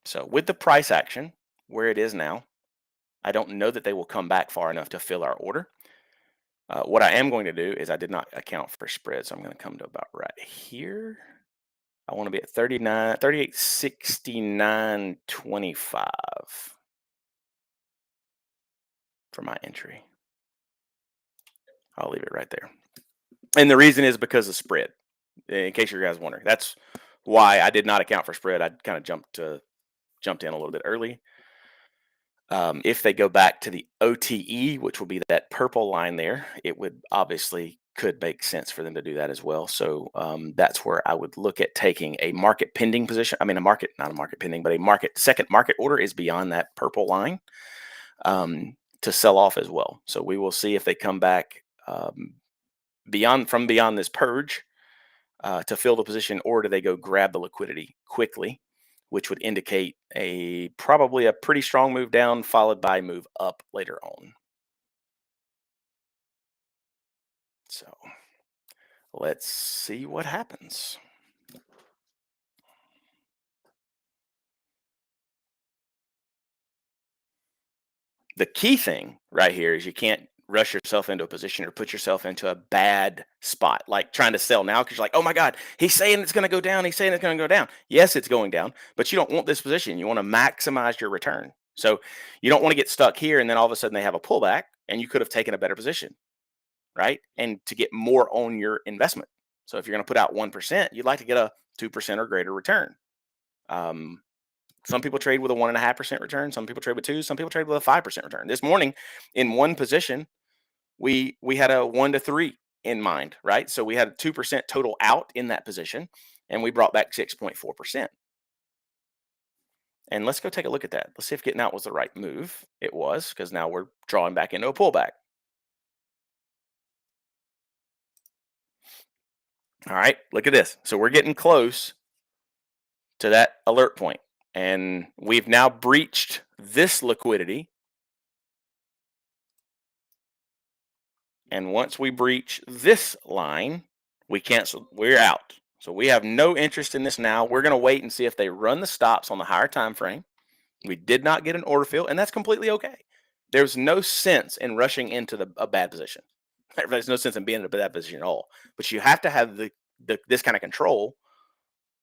A: So with the price action where it is now, I don't know that they will come back far enough to fill our order. What I am going to do is I did not account for spread, so I'm going to come to about right here. I want to be at 3869.25 for my entry. I'll leave it right there. And the reason is because of spread. In case you guys wondering, that's why I did not account for spread. I kind of jumped in a little bit early. If they go back to the OTE, which will be that purple line there, it would obviously could make sense for them to do that as well. So that's where I would look at taking a market pending position. I mean, not a market pending, but second market order is beyond that purple line to sell off as well. So we will see if they come back beyond this purge to fill the position, or do they go grab the liquidity quickly, which would indicate probably a pretty strong move down followed by a move up later on. So let's see what happens. The key thing right here is you can't rush yourself into a position or put yourself into a bad spot, like trying to sell now because you're like, oh my God, he's saying it's going to go down. He's saying it's going to go down. Yes, it's going down, but you don't want this position. You want to maximize your return. So you don't want to get stuck here and then all of a sudden they have a pullback and you could have taken a better position, right? And to get more on your investment. So if you're going to put out 1%, you'd like to get a 2% or greater return. Some people trade with a 1.5% return. Some people trade with 2. Some people trade with a 5% return. This morning, in one position, we had a 1 to 3 in mind, right? So we had a 2% total out in that position, and we brought back 6.4%. And let's go take a look at that. Let's see if getting out was the right move. It was, because now we're drawing back into a pullback. All right, look at this. So we're getting close to that alert point, and we've now breached this liquidity. And once we breach this line, we cancel. We're out. So we have no interest in this now. We're going to wait and see if they run the stops on the higher time frame. We did not get an order fill, and that's completely okay. There's no sense in rushing into a bad position. There's no sense in being in a bad position at all. But you have to have this kind of control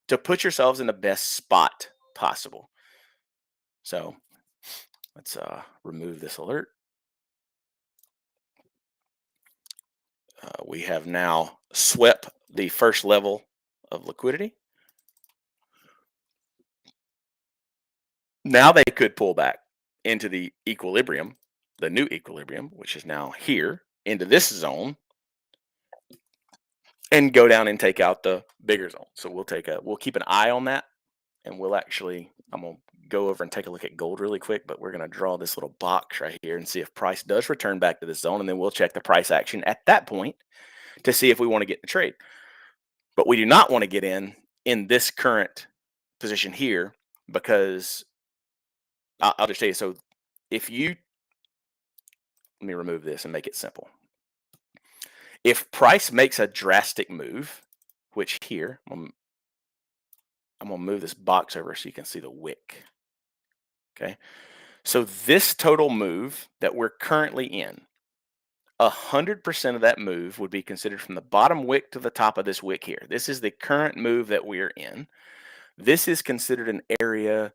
A: to put yourselves in the best spot possible. So let's remove this alert. We have now swept the first level of liquidity. Now they could pull back into the equilibrium, the new equilibrium, which is now here into this zone, and go down and take out the bigger zone. So we'll keep an eye on that, and I'm gonna go over and take a look at gold really quick, but we're gonna draw this little box right here and see if price does return back to this zone, and then we'll check the price action at that point to see if we want to get the trade. But we do not want to get in this current position here because I'll just tell you. So if you, let me remove this and make it simple. If price makes a drastic move, which here, I'm going to move this box over so you can see the wick. Okay. So this total move that we're currently in, 100% of that move would be considered from the bottom wick to the top of this wick here. This is the current move that we're in. This is considered an area.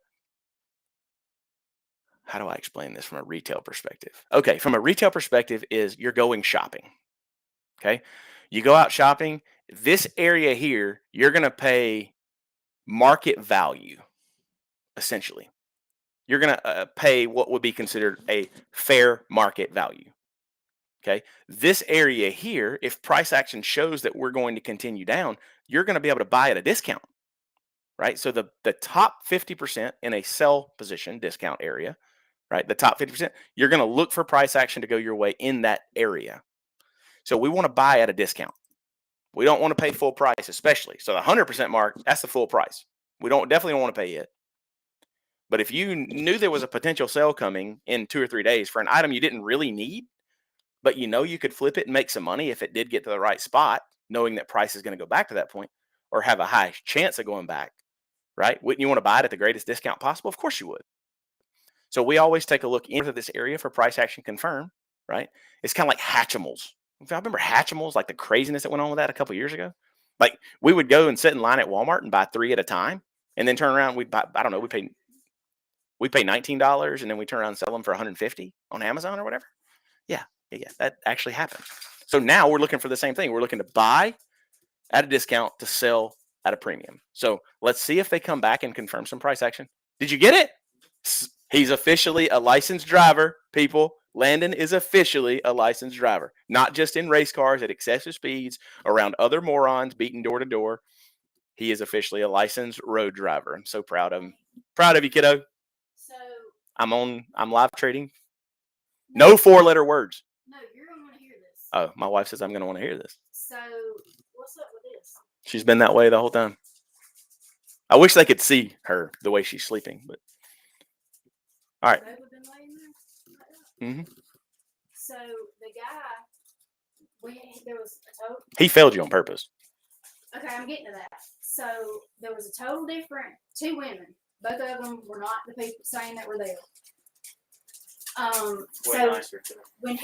A: How do I explain this from a retail perspective? Okay, from a retail perspective is you're going shopping. Okay, you go out shopping. This area here, you're going to pay market value, essentially. You're going to pay what would be considered a fair market value. Okay, this area here, if price action shows that we're going to continue down, you're going to be able to buy at a discount, right? So the top 50% in a sell position discount area, right? The top 50%, you're going to look for price action to go your way in that area. So we want to buy at a discount. We don't want to pay full price, especially. So the 100% mark, that's the full price. We definitely don't want to pay it. But if you knew there was a potential sale coming in 2 or 3 days for an item you didn't really need, but you could flip it and make some money if it did get to the right spot, knowing that price is going to go back to that point or have a high chance of going back, right? Wouldn't you want to buy it at the greatest discount possible? Of course you would. So we always take a look into this area for price action confirm, right? It's kind of like Hatchimals. I remember Hatchimals, like the craziness that went on with that a couple years ago. Like we would go and sit in line at Walmart and buy 3 at a time, and then turn around. We'd buy, I don't know, we pay $19, and then we turn around and sell them for $150 on Amazon or whatever. Yeah, that actually happened. So now we're looking for the same thing. We're looking to buy at a discount to sell at a premium. So let's see if they come back and confirm some price action. Did you get it? He's officially a licensed driver, people. Landon is officially a licensed driver, not just in race cars at excessive speeds around other morons beating door to door. He is officially a licensed road driver. I'm so proud of him. Proud of you, kiddo.
B: So
A: I'm live trading. No 4-letter words.
B: No, you're gonna want to hear this.
A: Oh, my wife says I'm gonna want to hear this.
B: So what's up with this?
A: She's been that way the whole time. I wish they could see her the way she's sleeping, but all right. Mm-hmm.
B: So the guy, there was a total.
A: He failed you on purpose.
B: Okay, I'm getting to that. So there was a total different 2 women. Both of them were not the people saying that were there. So when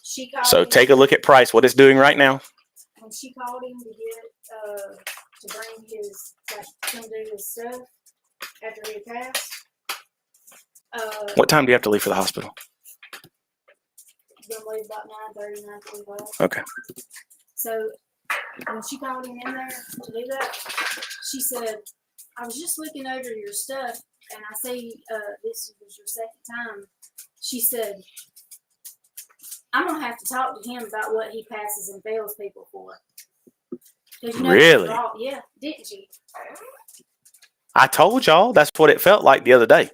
B: she called
A: So
B: him,
A: take a look at price, what it's doing right now.
B: when she called him to get to bring his come do his stuff after he passed.
A: What time do you have to leave for the hospital?
B: Gonna leave about 9:30, 9:45.
A: Okay.
B: So when she called him in there to do that, she said, "I was just looking over your stuff, and I see this was your second time." She said, "I'm gonna have to talk to him about what he passes and fails people for."
A: Really?
B: Yeah, didn't she?
A: I told y'all that's what it felt like the other day.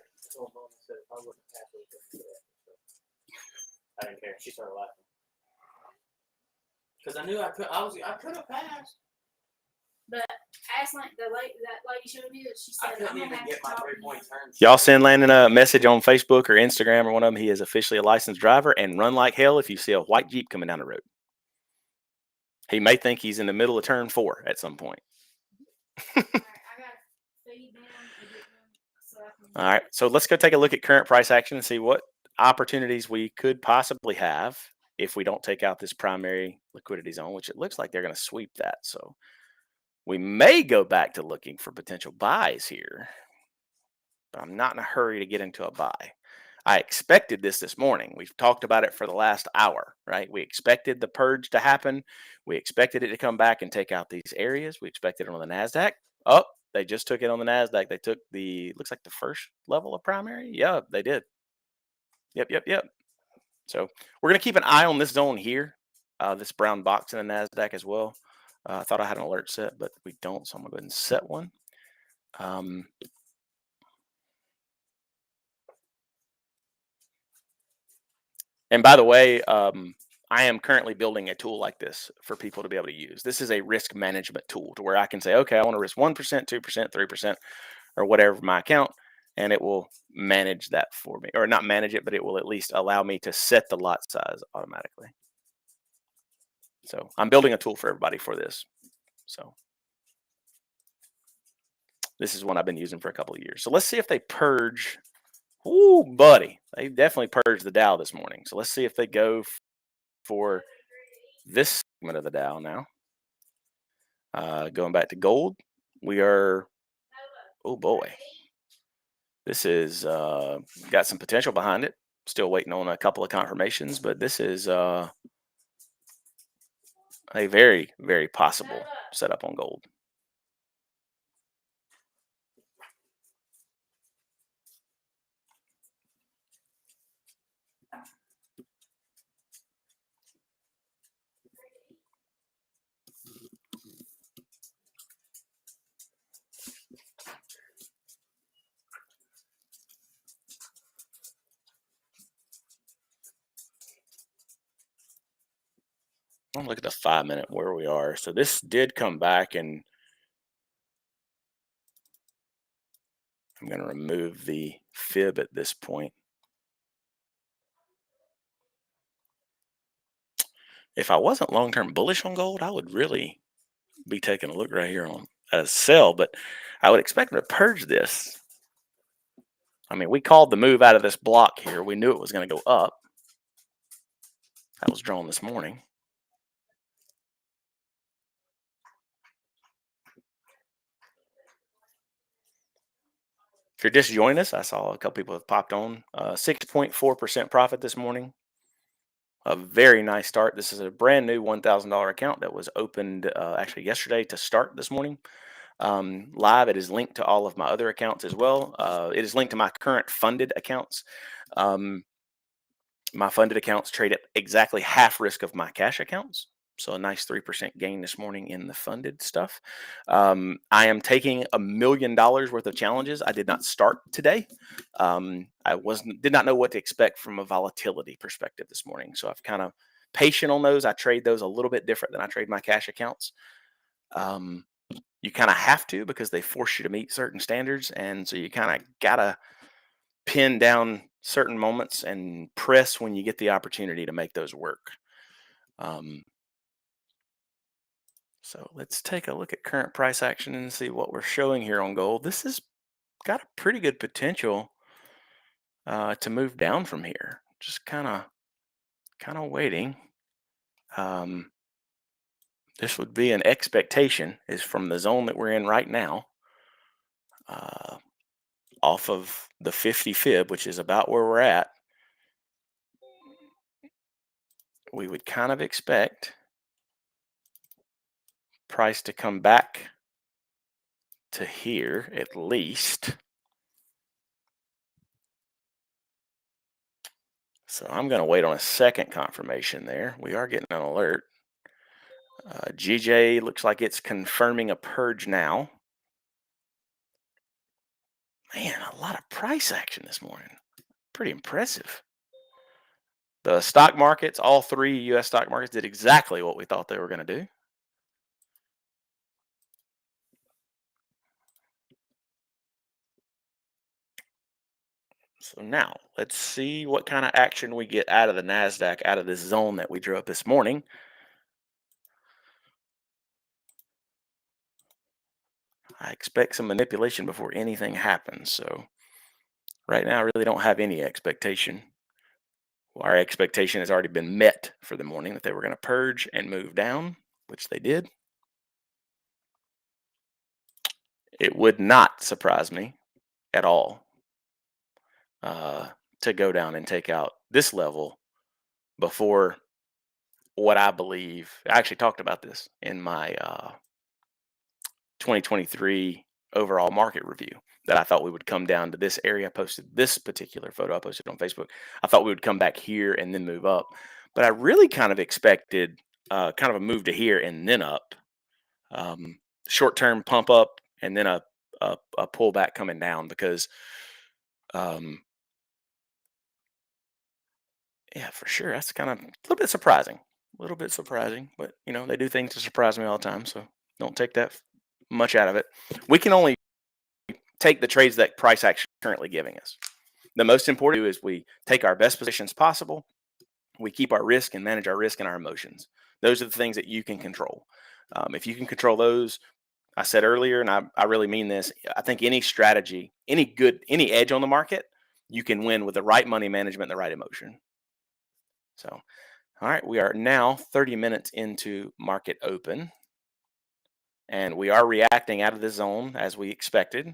C: I didn't care. She started laughing because I knew I could have passed.
B: But ask like that lady showed me that she said,
C: I couldn't
B: "I'm gonna
C: even
B: have
C: get
B: to
C: my
B: talk to
C: 3-point
B: him."
C: turn.
A: Y'all send Landon a message on Facebook or Instagram or one of them. He is officially a licensed driver, and run like hell if you see a white Jeep coming down the road. He may think he's in the middle of turn 4 at some point.
B: All right, I gotta feed them and get them so I can.
A: All right, so let's go take a look at current price action and see what opportunities we could possibly have if we don't take out this primary liquidity zone, which it looks like they're going to sweep that. So we may go back to looking for potential buys here, but I'm not in a hurry to get into a buy. I expected this morning. We've talked about it for the last hour, right? We expected the purge to happen. We expected it to come back and take out these areas. We expected it on the NASDAQ. Oh, they just took it on the NASDAQ. They took looks like the first level of primary. Yeah, they did. Yep. So we're going to keep an eye on this zone here, this brown box in the NASDAQ as well. I thought I had an alert set, but we don't. So I'm going to go ahead and set one. And by the way, I am currently building a tool like this for people to be able to use. This is a risk management tool to where I can say, okay, I want to risk 1%, 2%, 3%, or whatever my account, and it will manage that for me. Or not manage it, but it will at least allow me to set the lot size automatically. So I'm building a tool for everybody for this. So this is one I've been using for a couple of years. So let's see if they purge. Ooh, buddy. They definitely purged the Dow this morning. So let's see if they go for this segment of the Dow now. Going back to gold, we are, oh boy. This is got some potential behind it. Still waiting on a couple of confirmations, but this is a very, very possible setup on gold. I'll look at the 5-minute where we are. So this did come back, and I'm going to remove the fib at this point. If I wasn't long-term bullish on gold, I would really be taking a look right here on a sell, but I would expect them to purge this. I mean, we called the move out of this block here. We knew it was going to go up. That was drawn this morning. If you're just joining us, I saw a couple people have popped on. 6.4% profit this morning. A very nice start. This is a brand new $1,000 account that was opened actually yesterday to start this morning. Live, it is linked to all of my other accounts as well. It is linked to my current funded accounts. My funded accounts trade at exactly half risk of my cash accounts. So a nice 3% gain this morning in the funded stuff. I am taking $1 million worth of challenges. I did not start today. I did not know what to expect from a volatility perspective this morning. So I've kind of patient on those. I trade those a little bit different than I trade my cash accounts. You kind of have to because they force you to meet certain standards. And so you kind of got to pin down certain moments and press when you get the opportunity to make those work. So let's take a look at current price action and see what we're showing here on gold. This has got a pretty good potential to move down from here. Just kind of waiting. This would be an expectation is from the zone that we're in right now, uh, off of the 50 fib, which is about where we're at. We would kind of expect price to come back to here at least. So I'm going to wait on a second confirmation there. We are getting an alert. GJ looks like it's confirming a purge now. Man, a lot of price action this morning. Pretty impressive. The stock markets, all three U.S. stock markets, did exactly what we thought they were going to do. So now let's see what kind of action we get out of the NASDAQ, out of this zone that we drew up this morning. I expect some manipulation before anything happens. So right now, I really don't have any expectation. Well, our expectation has already been met for the morning that they were going to purge and move down, which they did. It would not surprise me at all to go down and take out this level before what I believe. I actually talked about this in my 2023 overall market review, that I thought we would come down to this area. I posted this particular photo. I posted on Facebook. I thought we would come back here and then move up, but I really kind of expected kind of a move to here and then up, short-term pump up, and then a pullback coming down because, yeah, for sure, that's kind of a little bit surprising. A little bit surprising, but they do things to surprise me all the time, so don't take that much out of it. We can only take the trades that price action is currently giving us. The most important is we take our best positions possible. We keep our risk and manage our risk and our emotions. Those are the things that you can control. If you can control those, I said earlier, and I really mean this, I think any strategy, any edge on the market, you can win with the right money management and the right emotion. So, all right, we are now 30 minutes into market open, and we are reacting out of the zone as we expected.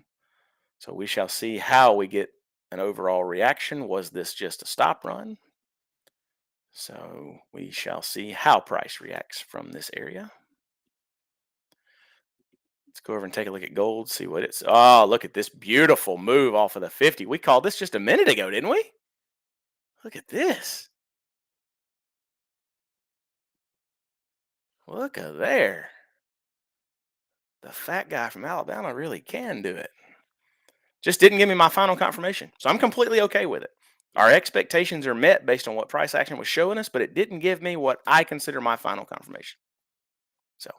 A: So we shall see how we get an overall reaction. Was this just a stop run? So we shall see how price reacts from this area. Let's go over and take a look at gold, see what it's. Oh, look at this beautiful move off of the 50. We called this just a minute ago, didn't we? Look at this. Look at there. The fat guy from Alabama really can do it. Just didn't give me my final confirmation. So I'm completely okay with it. Our expectations are met based on what price action was showing us, but it didn't give me what I consider my final confirmation. So,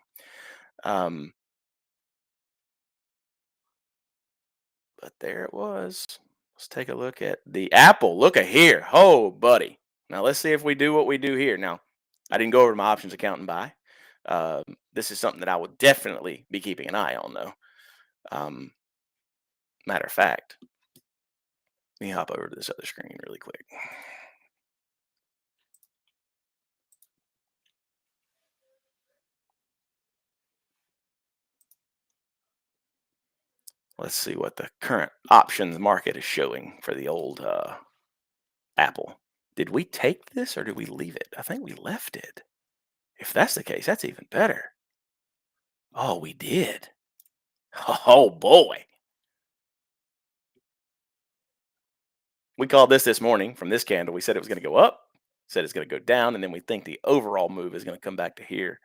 A: but there it was. Let's take a look at the Apple. Look at here. Oh, buddy. Now let's see if we do what we do here. Now, I didn't go over to my options account and buy. This is something that I would definitely be keeping an eye on, though. Matter of fact, let me hop over to this other screen really quick. Let's see what the current options market is showing for the old Apple. Did we take this or did we leave it? I think we left it. If that's the case, that's even better. Oh, we did. Oh, boy. We called this morning from this candle. We said it was going to go up, said it's going to go down, and then we think the overall move is going to come back to here.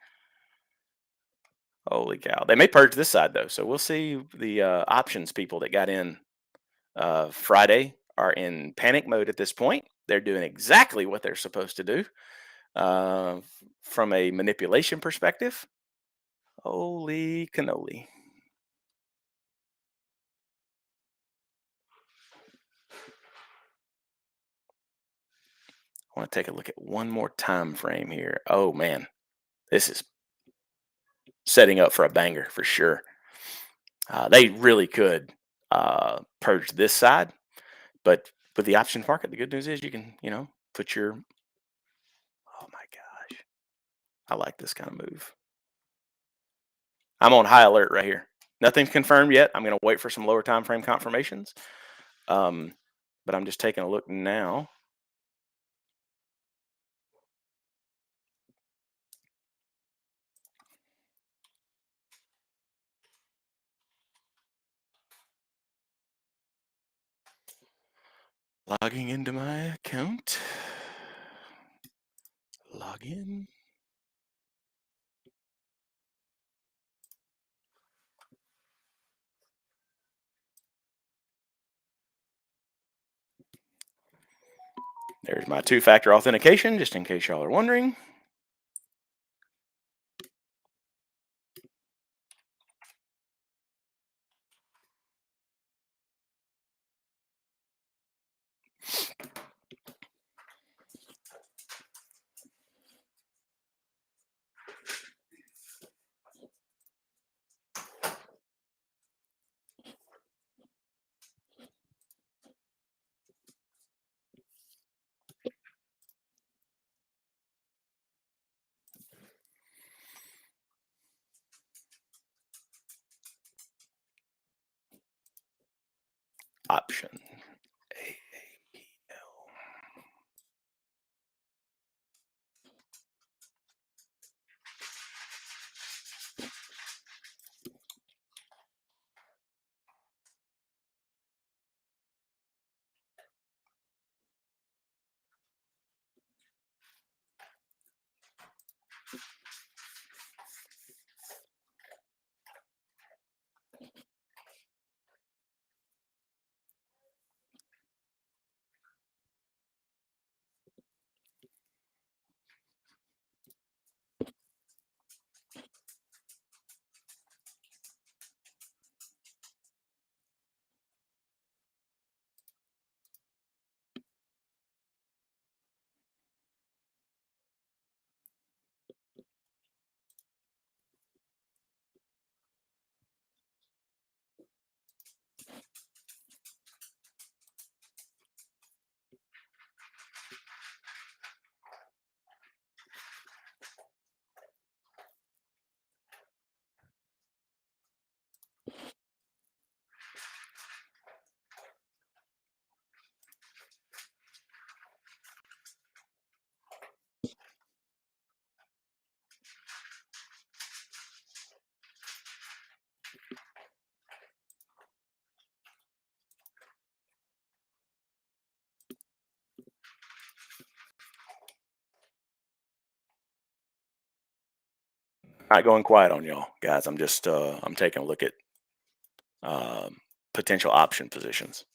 A: Holy cow. They may purge this side, though. So we'll see. The options people that got in Friday are in panic mode at this point. They're doing exactly what they're supposed to do from a manipulation perspective. Holy cannoli. I want to take a look at one more time frame here. Oh, man. This is setting up for a banger for sure. They really could purge this side, but with the option market, the good news is you can, put your, oh my gosh, I like this kind of move. I'm on high alert right here. Nothing's confirmed yet. I'm going to wait for some lower time frame confirmations. But I'm just taking a look now. Logging into my account. Log in. There's my two-factor authentication, just in case y'all are wondering. Option AAPL. Not going quiet on y'all, guys. I'm just I'm taking a look at potential option positions.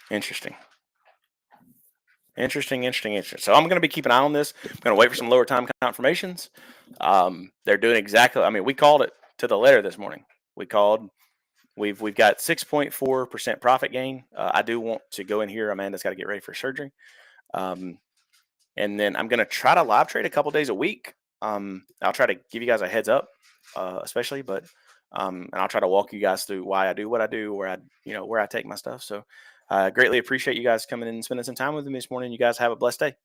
A: Interesting. Interesting. So I'm going to be keeping an eye on this. I'm going to wait for some lower time confirmations. They're doing exactly. I mean, we called it to the letter this morning. We called. We've got 6.4% profit gain. I do want to go in here. Amanda's got to get ready for surgery. And then I'm going to try to live trade a couple days a week. I'll try to give you guys a heads up, especially, but and I'll try to walk you guys through why I do what I do, where I take my stuff. So greatly appreciate you guys coming in and spending some time with me this morning. You guys have a blessed day.